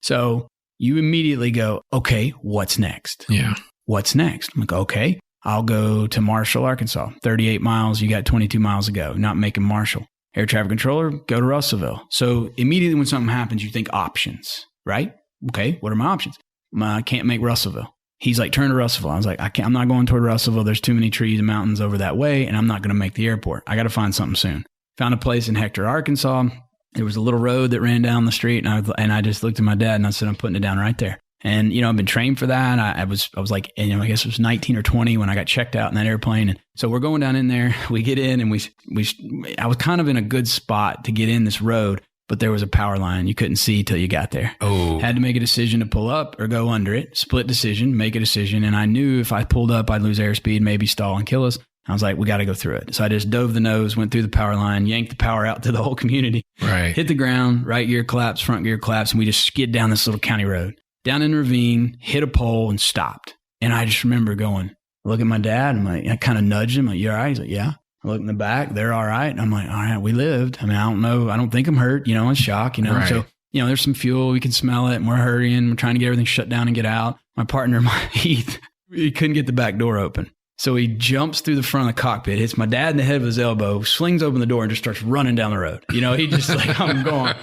So you immediately go, okay, what's next? Yeah. What's next? I'm like, okay, I'll go to Marshall, Arkansas, 38 miles. You got 22 miles to go, not making Marshall. Air traffic controller, go to Russellville. So immediately when something happens, you think options, right? Okay, what are my options? I can't make Russellville. He's like, turn to Russellville. I was like, I'm not going toward Russellville. There's too many trees and mountains over that way, and I'm not going to make the airport. I got to find something soon. Found a place in Hector, Arkansas. There was a little road that ran down the street, and I just looked at my dad and I said, I'm putting it down right there. And, I've been trained for that. I was like, I guess it was 19 or 20 when I got checked out in that airplane. And so we're going down in there. We get in, and I was kind of in a good spot to get in this road, but there was a power line you couldn't see till you got there. Oh. Had to make a decision to pull up or go under it. Split decision, make a decision. And I knew if I pulled up, I'd lose airspeed, maybe stall and kill us. I was like, we got to go through it. So I just dove the nose, went through the power line, yanked the power out to the whole community. Right. Hit the ground, right gear collapse, front gear collapse, and we just skid down this little county road. Down in a ravine, hit a pole, and stopped. And I just remember going, look at my dad, and I kind of nudged him, like, you all right? He's like, yeah. I look in the back, they're all right. And I'm like, all right, we lived. I mean, I don't know. I don't think I'm hurt, in shock, Right. So, there's some fuel. We can smell it, and we're hurrying. We're trying to get everything shut down and get out. My partner, Heath, he couldn't get the back door open. So he jumps through the front of the cockpit, hits my dad in the head of his elbow, slings open the door, and just starts running down the road. He just like, I'm going.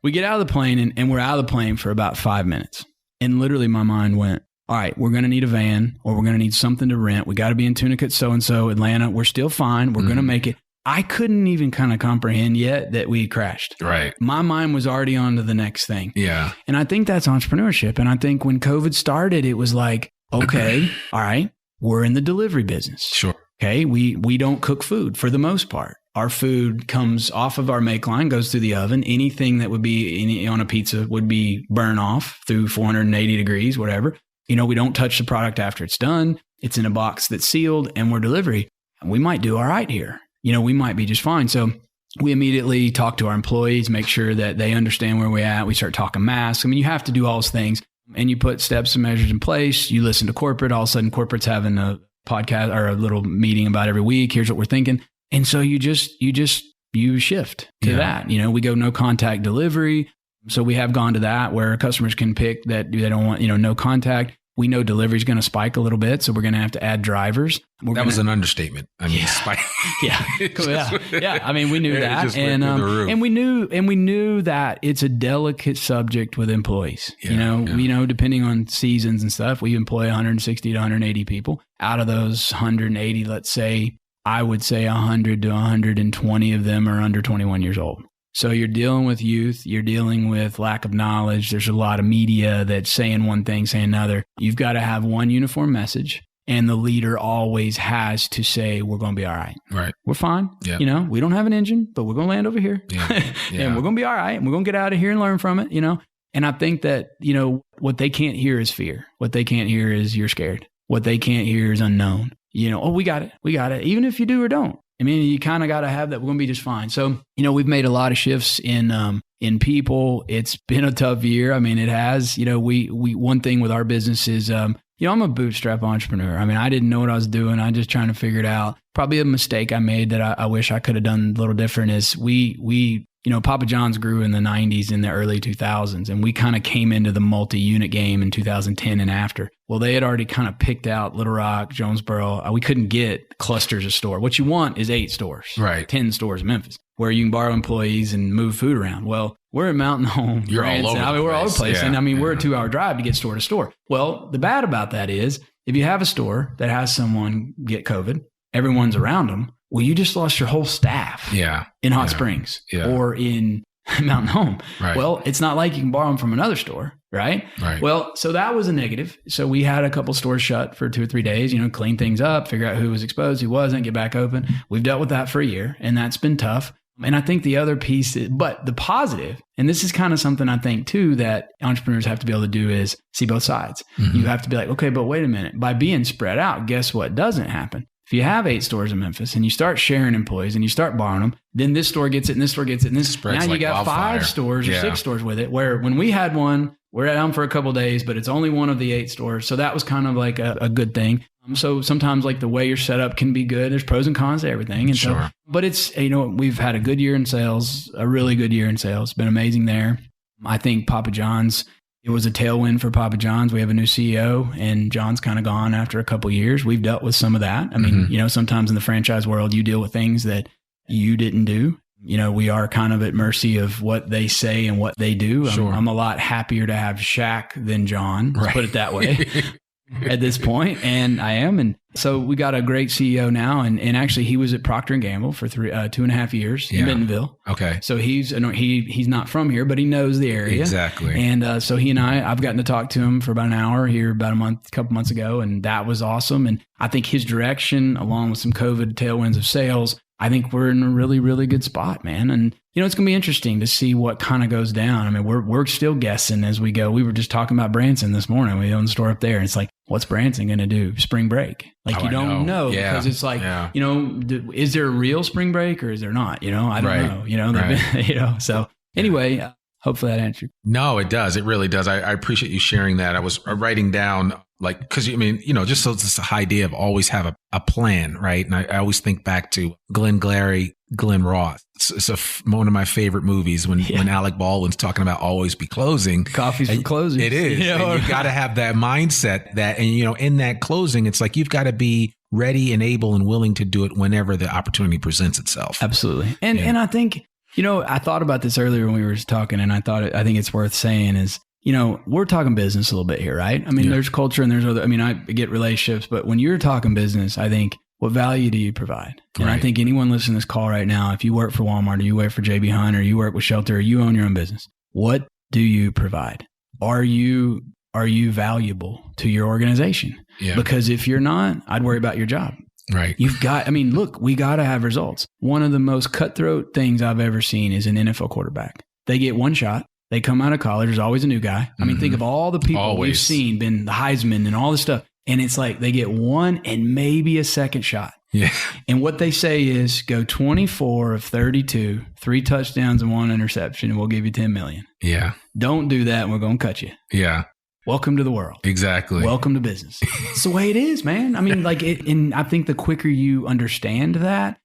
We get out of the plane, and we're out of the plane for about 5 minutes. And literally my mind went, all right, we're going to need a van, or we're going to need something to rent. We got to be in Tunica, so-and-so, Atlanta. We're still fine. We're going to make it. I couldn't even kind of comprehend yet that we crashed. Right. My mind was already on to the next thing. Yeah. And I think that's entrepreneurship. And I think when COVID started, it was like, okay, all right, we're in the delivery business. Sure. Okay. We don't cook food for the most part. Our food comes off of our make line, goes through the oven. Anything that would be on a pizza would be burn off through 480 degrees, whatever. We don't touch the product after it's done. It's in a box that's sealed, and we're delivery. We might do all right here. We might be just fine. So we immediately talk to our employees, make sure that they understand where we're at. We start talking masks. I mean, you have to do all those things, and you put steps and measures in place. You listen to corporate. All of a sudden, corporate's having a podcast or a little meeting about every week. Here's what we're thinking. And so you shift to that. We go no contact delivery. So we have gone to that where customers can pick that they don't want, no contact. We know delivery is going to spike a little bit, so we're going to have to add drivers. That was an understatement. I mean, spike. Yeah. Yeah. I mean, we knew that, and we knew that it's a delicate subject with employees. Depending on seasons and stuff, we employ 160 to 180 people. Out of those 180, let's say, I would say 100 to 120 of them are under 21 years old. So you're dealing with youth, you're dealing with lack of knowledge. There's a lot of media that's saying one thing, saying another. You've got to have one uniform message, and the leader always has to say, we're going to be all right. Right. We're fine. Yeah. We don't have an engine, but we're going to land over here. Yeah. And we're going to be all right. And we're going to get out of here and learn from it, And I think that, what they can't hear is fear. What they can't hear is you're scared. What they can't hear is unknown. We got it. We got it. Even if you do or don't. I mean, you kind of got to have that. We're going to be just fine. So, we've made a lot of shifts in people. It's been a tough year. I mean, it has. We one thing with our business is, I'm a bootstrap entrepreneur. I mean, I didn't know what I was doing. I'm just trying to figure it out. Probably a mistake I made that I wish I could have done a little different is we Papa John's grew in the 90s, in the early 2000s, and we kind of came into the multi-unit game in 2010 and after. Well, they had already kind of picked out Little Rock, Jonesboro. We couldn't get clusters of store. What you want is 8 stores, right? 10 stores in Memphis, where you can borrow employees and move food around. Well, we're at Mountain Home. You're Brants, all over we're all over the place. Yeah, And we're a 2-hour drive to get store to store. Well, the bad about that is if you have a store that has someone get COVID, everyone's around them. Well, you just lost your whole staff in Hot Springs or in Mountain Home. Right. Well, it's not like you can borrow them from another store, right? Well, so that was a negative. So we had a couple stores shut for 2 or 3 days, clean things up, figure out who was exposed, who wasn't, get back open. We've dealt with that for a year, and that's been tough. And I think the other piece, but the positive, and this is kind of something I think too that entrepreneurs have to be able to do is see both sides. Mm-hmm. You have to be like, okay, but wait a minute. By being spread out, guess what doesn't happen? If you have 8 stores in Memphis and you start sharing employees and you start borrowing them, then this store gets it and this store gets it and this spreads. Now you like got wildfire. 5 stores or 6 stores with it, where when we had one, we're at them for a couple of days, but it's only one of the 8 stores. So that was kind of like a good thing. So sometimes like the way you're set up can be good. There's pros and cons to everything. And sure. So, but it's, we've had a good year in sales, a really good year in sales. It's been amazing there. I think Papa John's, it was a tailwind for Papa John's. We have a new CEO, and John's kind of gone after a couple of years. We've dealt with some of that. I mean, sometimes in the franchise world, you deal with things that you didn't do. we are kind of at mercy of what they say and what they do. Sure. I'm a lot happier to have Shaq than John, let's put it that way. At this point, and I am. And so we got a great CEO now, and actually he was at Procter & Gamble for 2.5 years in Bentonville. Okay. So he's not from here, but he knows the area. Exactly. And so he and I've gotten to talk to him for about an hour here about a couple months ago, and that was awesome. And I think his direction, along with some COVID tailwinds of sales, I think we're in a really, really good spot, man. And, it's going to be interesting to see what kind of goes down. I mean, we're still guessing as we go. We were just talking about Branson this morning. We own the store up there. And it's like, what's Branson going to do? Spring break. Like, you don't know because it's like, is there a real spring break or is there not? I don't know, so anyway, hopefully that answered. No, it does. It really does. I appreciate you sharing that. I was writing down because just so this idea of always have a plan, right? And I always think back to Glenn Ross. It's one of my favorite movies when Alec Baldwin's talking about always be closing. Coffee's for closing. It is. And you got to have that mindset in that closing, it's like you've got to be ready and able and willing to do it whenever the opportunity presents itself. Absolutely. And I think, I thought about this earlier when we were talking, and I think it's worth saying is, we're talking business a little bit here, right? I mean, there's culture and there's other, I get relationships, but when you're talking business, I think, what value do you provide? And I think anyone listening to this call right now, if you work for Walmart or you work for JB Hunt or you work with Shelter or you own your own business, what do you provide? Are you valuable to your organization? Yeah. Because if you're not, I'd worry about your job. Right. Look, we got to have results. One of the most cutthroat things I've ever seen is an NFL quarterback. They get one shot. They come out of college. There's always a new guy. Think of all the people we've seen, been the Heisman and all this stuff. And it's like they get one and maybe a second shot. Yeah. And what they say is go 24 of 32, 3 touchdowns and 1 interception, and we'll give you $10 million. Yeah. Don't do that and we're going to cut you. Yeah. Welcome to the world. Exactly. Welcome to business. It's the way it is, man. And I think the quicker you understand that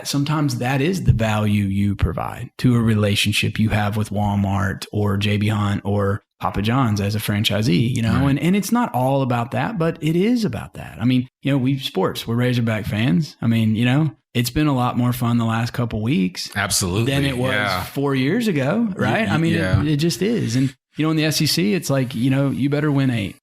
sometimes that is the value you provide to a relationship you have with Walmart or JB Hunt or Papa John's as a franchisee, right. and it's not all about that, but it is about that. We're Razorback fans. It's been a lot more fun the last couple weeks. Absolutely. Than it was 4 years ago, right? It just is. And, in the SEC, it's like, you better win 8.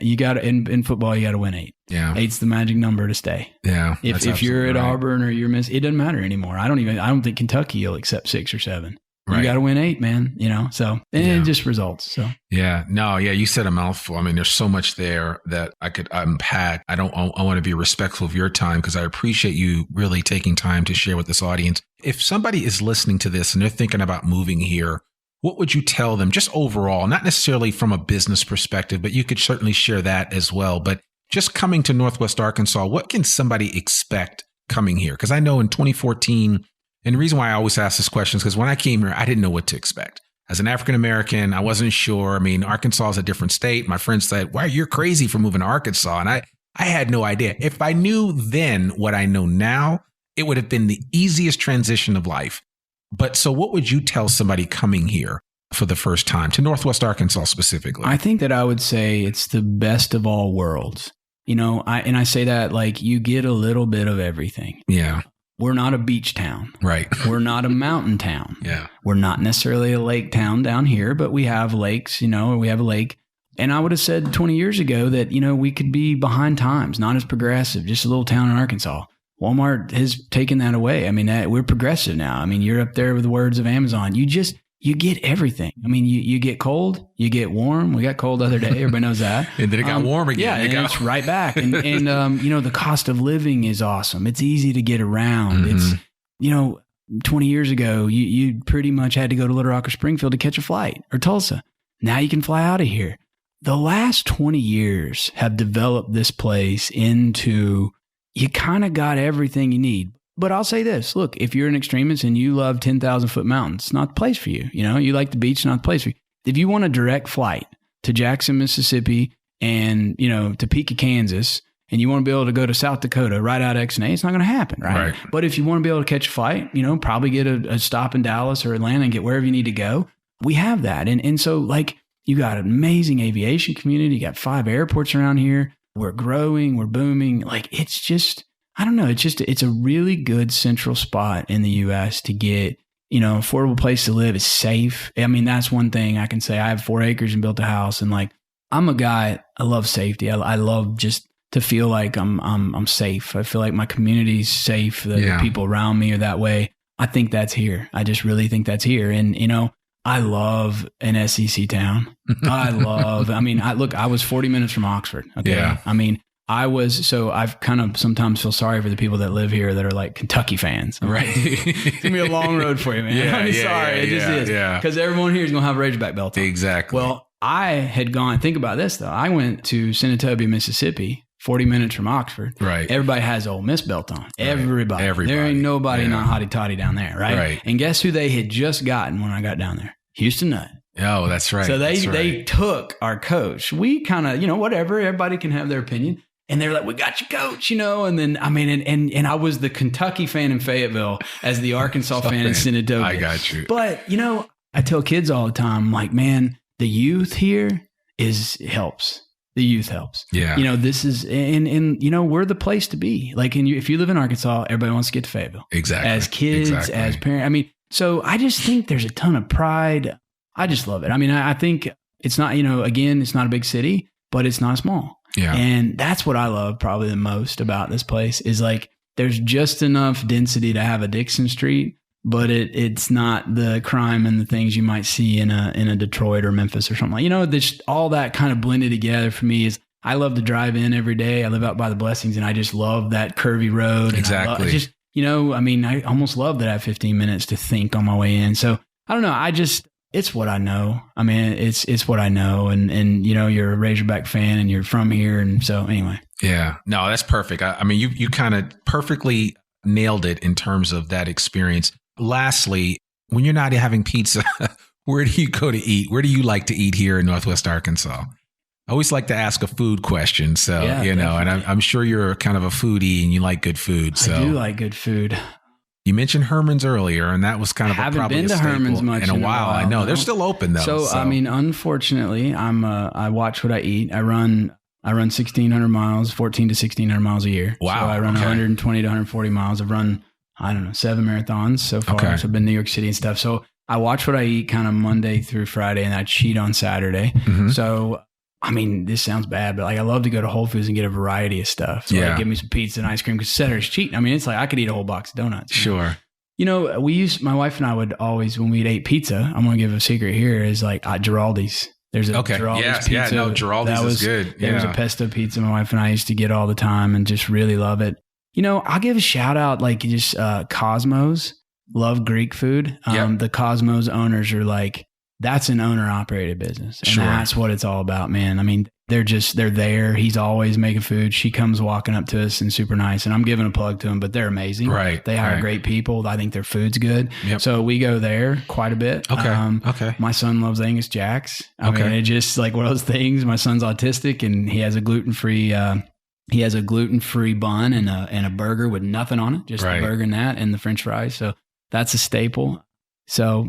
You got to, in football, you got to win 8. Yeah. 8's the magic number to stay. Yeah. If you're at Auburn or you're it doesn't matter anymore. I don't think Kentucky will accept 6 or 7. Right. You got to win 8, man, it just results. So, you said a mouthful. There's so much there that I could unpack. I want to be respectful of your time because I appreciate you really taking time to share with this audience. If somebody is listening to this and they're thinking about moving here, what would you tell them just overall, not necessarily from a business perspective, but you could certainly share that as well. But just coming to Northwest Arkansas, what can somebody expect coming here? Because I know in 2014, and the reason why I always ask this question is because when I came here, I didn't know what to expect. As an African-American, I wasn't sure. Arkansas is a different state. My friends said, "Wow, you're crazy for moving to Arkansas." And I had no idea. If I knew then what I know now, it would have been the easiest transition of life. But so what would you tell somebody coming here for the first time to Northwest Arkansas specifically? I think that I would say it's the best of all worlds. I say that like you get a little bit of everything. Yeah. We're not a beach town. Right. We're not a mountain town. Yeah. We're not necessarily a lake town down here, but we have lakes, we have a lake. And I would have said 20 years ago that, we could be behind times, not as progressive, just a little town in Arkansas. Walmart has taken that away. We're progressive now. You're up there with the words of Amazon. You get everything. You get cold, you get warm. We got cold the other day. Everybody knows that. And then it got warm again. Yeah, and it's right back. And the cost of living is awesome. It's easy to get around. Mm-hmm. It's, 20 years ago, you pretty much had to go to Little Rock or Springfield to catch a flight or Tulsa. Now you can fly out of here. The last 20 years have developed this place into, you kind of got everything you need. But I'll say this, look, if you're an extremist and you love 10,000 foot mountains, it's not the place for you. You like the beach, not the place for you. If you want a direct flight to Jackson, Mississippi and, Topeka, Kansas, and you want to be able to go to South Dakota right out of X&A, it's not going to happen, right? But if you want to be able to catch a flight, probably get a stop in Dallas or Atlanta and get wherever you need to go, we have that. And so like you got an amazing aviation community. You got 5 airports around here. We're growing, we're booming. Like it's just, I don't know. It's a really good central spot in the U.S. to get affordable place to live is safe. I mean, that's one thing I can say. I have 4 acres and built a house, and like, I'm a guy, I love safety. I love just to feel like I'm safe. I feel like my community's safe. The people around me are that way. I think that's here. I just really think that's here. And, I love an SEC town. I was 40 minutes from Oxford. Okay. Yeah. I mean, I've kind of sometimes feel sorry for the people that live here that are like Kentucky fans. I'm right. Like, dude, it's going to be a long road for you, man. Sorry. It just is. Yeah. Because everyone here is going to have a Razorback belt on. Exactly. Well, I had gone, think about this though. I went to Senatobia, Mississippi, 40 minutes from Oxford. Right. Everybody has Ole Miss belt on. Right. Everybody. There ain't nobody not hotty totty down there. Right. And guess who they had just gotten when I got down there? Houston Nutt. Oh, that's right. So they took our coach. We kind of, whatever, everybody can have their opinion. And they're like, we got your coach, And then, and I was the Kentucky fan in Fayetteville as the Arkansas fan in Senatobia. I got you. But, I tell kids all the time, I'm like, man, the youth here helps. The youth helps. Yeah. This is, and we're the place to be. Like, if you live in Arkansas, everybody wants to get to Fayetteville. Exactly. As kids, as parents. I mean, so I just think there's a ton of pride. I just love it. I mean, I think it's not, again, it's not a big city, but it's not small. Yeah. And that's what I love probably the most about this place is like, there's just enough density to have a Dixon Street, but it's not the crime and the things you might see in a Detroit or Memphis or something like, this, all that kind of blended together for me is I love to drive in every day. I live out by the Blessings and I just love that curvy road. Exactly. I almost love that I have 15 minutes to think on my way in. So I don't know. It's what I know. I mean, it's what I know. And you're a Razorback fan and you're from here. And so anyway. Yeah, no, that's perfect. I mean, you kind of perfectly nailed it in terms of that experience. Lastly, when you're not having pizza, where do you go to eat? Where do you like to eat here in Northwest Arkansas? I always like to ask a food question. So, and I'm sure you're kind of a foodie and you like good food. So I do like good food. You mentioned Herman's earlier, and that was kind of probably been to Herman's much in a while. I know they're still open though. So I mean, unfortunately, I watch what I eat. I run 1,600 miles, 14 to 1,600 miles a year. Wow. So I run 120 to 140 miles. I've run 7 marathons so far. Okay. So I've been to New York City and stuff. So I watch what I eat kind of Monday through Friday, and I cheat on Saturday. Mm-hmm. So I mean, this sounds bad, but like I love to go to Whole Foods and get a variety of stuff. So like, give me some pizza and ice cream because Saturday's cheating. I mean, it's like I could eat a whole box of donuts. Sure. My wife and I would always, when we'd ate pizza, I'm going to give a secret here, is like Giraldi's. There's a Giraldi's pizza. Yeah, no, Giraldi's is good. There was a pesto pizza my wife and I used to get all the time and just really love it. I'll give a shout out, like just Cosmos. Love Greek food. The Cosmos owners are like, that's an owner operated business. And that's what it's all about, man. I mean, they're there. He's always making food. She comes walking up to us and super nice. And I'm giving a plug to them, but they're amazing. Right. They hire great people. I think their food's good. Yep. So we go there quite a bit. Okay. My son loves Angus Jacks. I mean, it's just like one of those things. My son's autistic and he has a gluten-free, bun and a burger with nothing on it. Just the burger and that and the French fries. So that's a staple. So,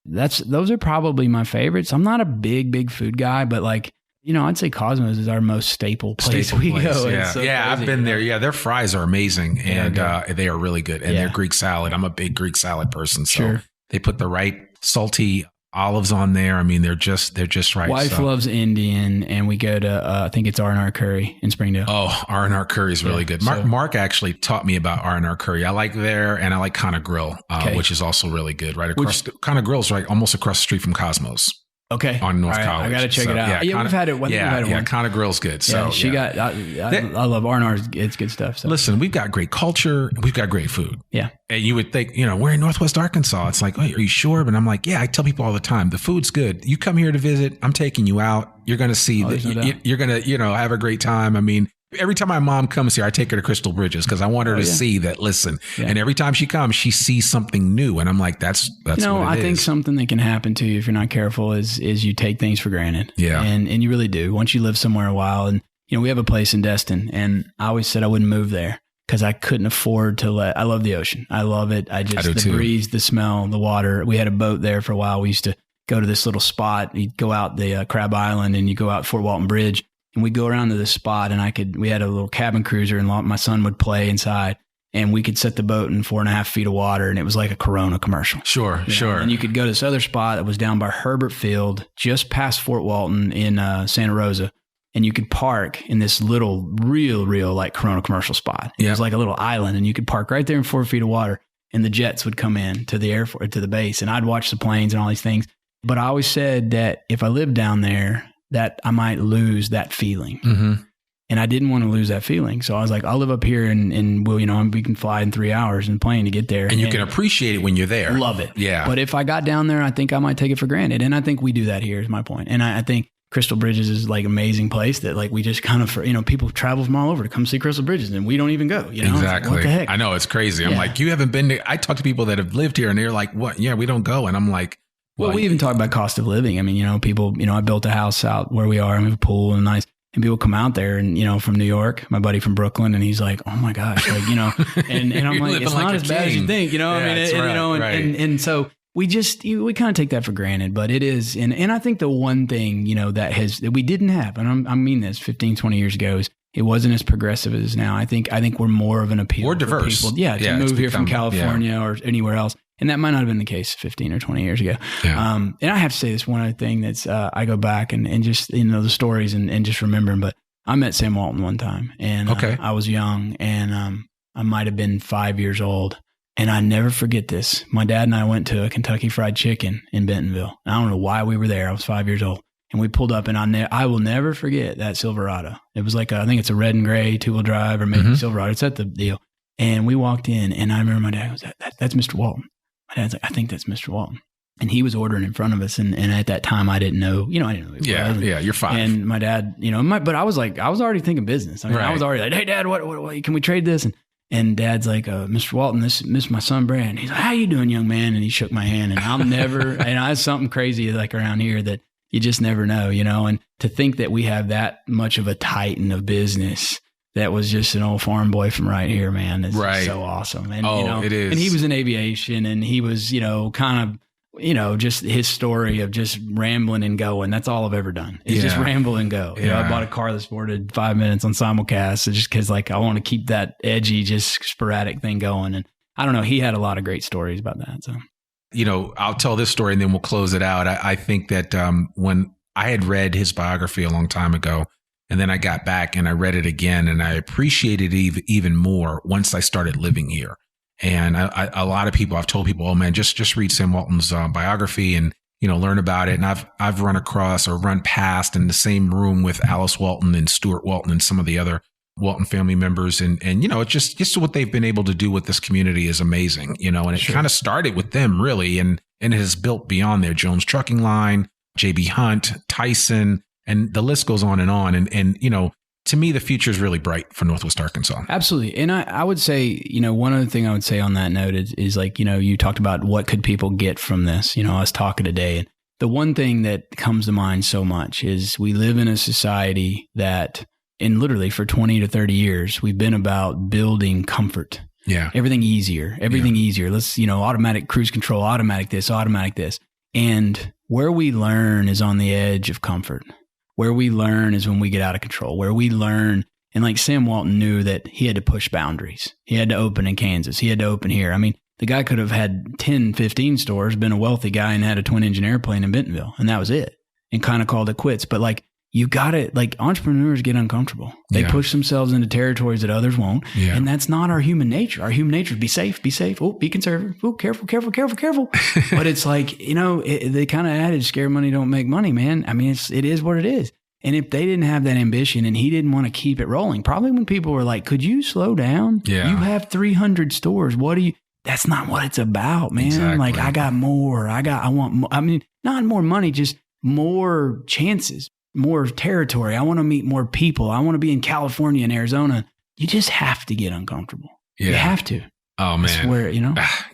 those are probably my favorites. I'm not a big food guy, but like, I'd say Cosmos is our most staple place we go. Yeah, so I've been there. Yeah, their fries are amazing and they are really good. And their Greek salad, I'm a big Greek salad person. So they put the right salty olives on there. I mean, they're just right. Wife loves Indian, and we go to I think it's R&R Curry in Springdale. Oh, R&R Curry is really good. Mark actually taught me about R&R Curry. I like there, and I like Kana Grill, which is also really good. Right across Kana Grill's right almost across the street from Cosmos. Okay. On North College. I got to check it out. Yeah, we've had it. Kana Grill's good. So I love R&R. It's good stuff. So. Listen, we've got great culture. We've got great food. Yeah. And you would think, we're in Northwest Arkansas. It's like, are you sure? But I'm like, yeah, I tell people all the time, the food's good. You come here to visit, I'm taking you out. You're going to see that you're going to, have a great time. I mean, every time my mom comes here, I take her to Crystal Bridges because I want her to see that, listen. Yeah. And every time she comes, she sees something new. And I'm like, that's what it is. I think something that can happen to you if you're not careful is you take things for granted. Yeah. And you really do. Once you live somewhere a while, and, we have a place in Destin, and I always said I wouldn't move there because I couldn't afford to I love the ocean. I love it. The breeze, the smell, the water. We had a boat there for a while. We used to go to this little spot. You'd go out the Crab Island and you go out Fort Walton Bridge. And we'd go around to this spot, and we had a little cabin cruiser, and my son would play inside. and we could set the boat in 4.5 feet of water, and it was like a Corona commercial. Sure. And you could go to this other spot that was down by Herbert Field, just past Fort Walton in Santa Rosa, and you could park in this little, real like Corona commercial spot. It was like a little island, and you could park right there in 4 feet of water, and the jets would come in to the airport, to the base, and I'd watch the planes and all these things. But I always said that if I lived down there, that I might lose that feeling. Mm-hmm. And I didn't want to lose that feeling. So I was like, I'll live up here and we'll, we can fly in 3 hours in plane to get there. And you can appreciate it when you're there. Love it. Yeah. But if I got down there, I think I might take it for granted. And I think we do that here is my point. And I think Crystal Bridges is like an amazing place that like we just kind of, people travel from all over to come see Crystal Bridges and we don't even go. Exactly. Like, what the heck? I know, it's crazy. I'm like, you haven't been to, I talk to people that have lived here and they're like, what? Yeah, we don't go. And I'm like, well, we even talk about cost of living. I mean, people, I built a house out where we are and we have a pool and nice. And people come out there and, from New York, my buddy from Brooklyn, and he's like, oh my gosh, like, and I'm like, it's not as bad as you think, and so we kind of take that for granted, but it is. And I think the one thing, that we didn't have, and I mean this 15, 20 years ago, is it wasn't as progressive as it is now. I think we're more of an appeal. More diverse. For people, to move here from California or anywhere else. And that might not have been the case 15 or 20 years ago. Yeah. And I have to say this one other thing that's, I go back and just, the stories and just remembering, but I met Sam Walton one time and I was young and I might've been 5 years old. And I never forget this. My dad and I went to a Kentucky Fried Chicken in Bentonville. I don't know why we were there. I was 5 years old. And we pulled up and I will never forget that Silverado. It was like, I think it's a red and gray 2-wheel drive or maybe Silverado. It's at the deal. And we walked in and I remember my dad was that's Mr. Walton. My dad's like, I think that's Mr. Walton. And he was ordering in front of us. And at that time, I didn't know, I didn't know who he was. Yeah, you're fine. And my dad, but I was already thinking business. I mean, I was already like, hey, Dad, what can we trade this? And Dad's like, Mr. Walton, this is my son, Brant. He's like, how you doing, young man? And he shook my hand. And I'll never, and I have something crazy like around here that you just never know, and to think that we have that much of a titan of business that was just an old farm boy from right here, man. It's so awesome. And, it is. And he was in aviation and he was, kind of, just his story of just rambling and going. That's all I've ever done. It's just ramble and go. I bought a car that sported 5 minutes on simulcast just because like I want to keep that edgy, just sporadic thing going. And I don't know, he had a lot of great stories about that. So, I'll tell this story and then we'll close it out. I think that when I had read his biography a long time ago, and then I got back and I read it again and I appreciated it even more once I started living here. And a lot of people, I've told people, oh man, just read Sam Walton's biography and, learn about it. And I've run across or run past in the same room with Alice Walton and Stuart Walton and some of the other Walton family members. And it's just what they've been able to do with this community is amazing, and it kind of started with them really. And it has built beyond there. Jones Trucking Line, JB Hunt, Tyson, and the list goes on. And to me, the future is really bright for Northwest Arkansas. Absolutely. And I would say, one other thing I would say on that note is like, you talked about what could people get from this, us talking today. And the one thing that comes to mind so much is we live in a society that, and literally for 20 to 30 years, we've been about building comfort. Yeah. Everything easier. Let's, automatic cruise control, automatic this. And where we learn is on the edge of comfort. Where we learn is when we get out of control, where we learn. And like Sam Walton knew that he had to push boundaries. He had to open in Kansas. He had to open here. I mean, the guy could have had 10, 15 stores, been a wealthy guy and had a twin engine airplane in Bentonville. And that was it. And kind of called it quits. But like, you got it. Like entrepreneurs get uncomfortable. They push themselves into territories that others won't. Yeah. And that's not our human nature. Our human nature is be safe. Oh, be conservative. Oh, careful. But it's like, the kind of adage, scare money don't make money, man. I mean, it is what it is. And if they didn't have that ambition and he didn't want to keep it rolling, probably when people were like, could you slow down? Yeah. You have 300 stores. That's not what it's about, man. Exactly. Like I got more. I want more. I mean, not more money, just more chances. More territory. I want to meet more people. I want to be in California and Arizona. You just have to get uncomfortable. Yeah. You have to. Oh man. I swear,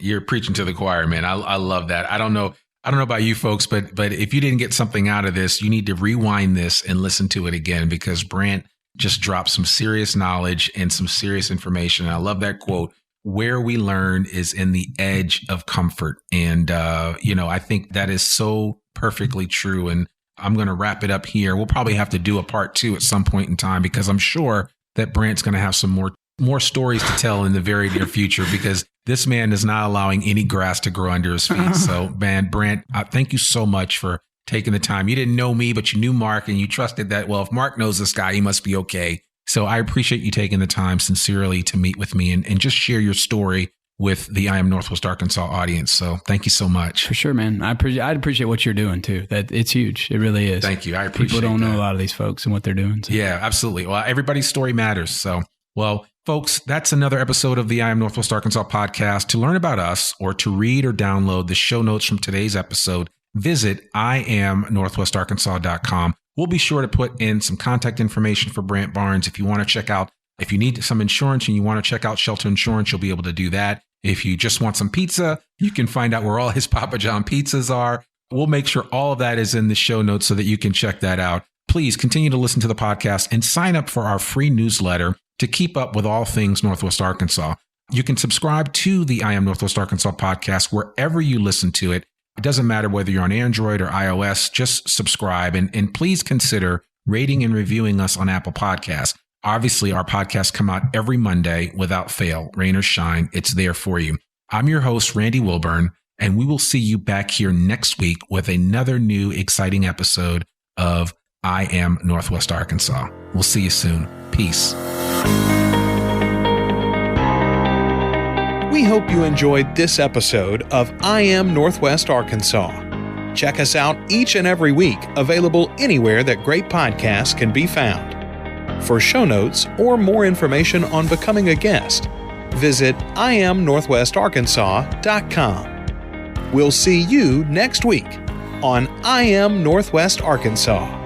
You're preaching to the choir, man. I love that. I don't know about you folks, but if you didn't get something out of this, you need to rewind this and listen to it again because Brant just dropped some serious knowledge and some serious information. And I love that quote. Where we learn is in the edge of comfort. And, I think that is so perfectly true. And I'm going to wrap it up here. We'll probably have to do a part 2 at some point in time because I'm sure that Brant's going to have some more more stories to tell in the very near future because this man is not allowing any grass to grow under his feet. So, man, Brant, thank you so much for taking the time. You didn't know me, but you knew Mark and you trusted that, well, if Mark knows this guy, he must be okay. So I appreciate you taking the time sincerely to meet with me and just share your story with the I Am Northwest Arkansas audience. So thank you so much. For sure, man. I'd appreciate what you're doing too. That it's huge. It really is. Thank you. I appreciate People don't that. know a lot of these folks and what they're doing. So. Yeah, absolutely. Well, everybody's story matters. So, well, folks, that's another episode of the I Am Northwest Arkansas podcast. To learn about us or to read or download the show notes from today's episode, visit iamnorthwestarkansas.com. We'll be sure to put in some contact information for Brant Barnes. If you want to check out, if you need some insurance and you want to check out Shelter Insurance, you'll be able to do that. If you just want some pizza, you can find out where all his Papa John pizzas are. We'll make sure all of that is in the show notes so that you can check that out. Please continue to listen to the podcast and sign up for our free newsletter to keep up with all things Northwest Arkansas. You can subscribe to the I Am Northwest Arkansas podcast wherever you listen to it. It doesn't matter whether you're on Android or iOS, just subscribe and please consider rating and reviewing us on Apple Podcasts. Obviously, our podcasts come out every Monday without fail, rain or shine. It's there for you. I'm your host, Randy Wilburn, and we will see you back here next week with another new exciting episode of I Am Northwest Arkansas. We'll see you soon. Peace. We hope you enjoyed this episode of I Am Northwest Arkansas. Check us out each and every week, available anywhere that great podcasts can be found. For show notes or more information on becoming a guest, visit iamnorthwestarkansas.com. We'll see you next week on I Am Northwest Arkansas.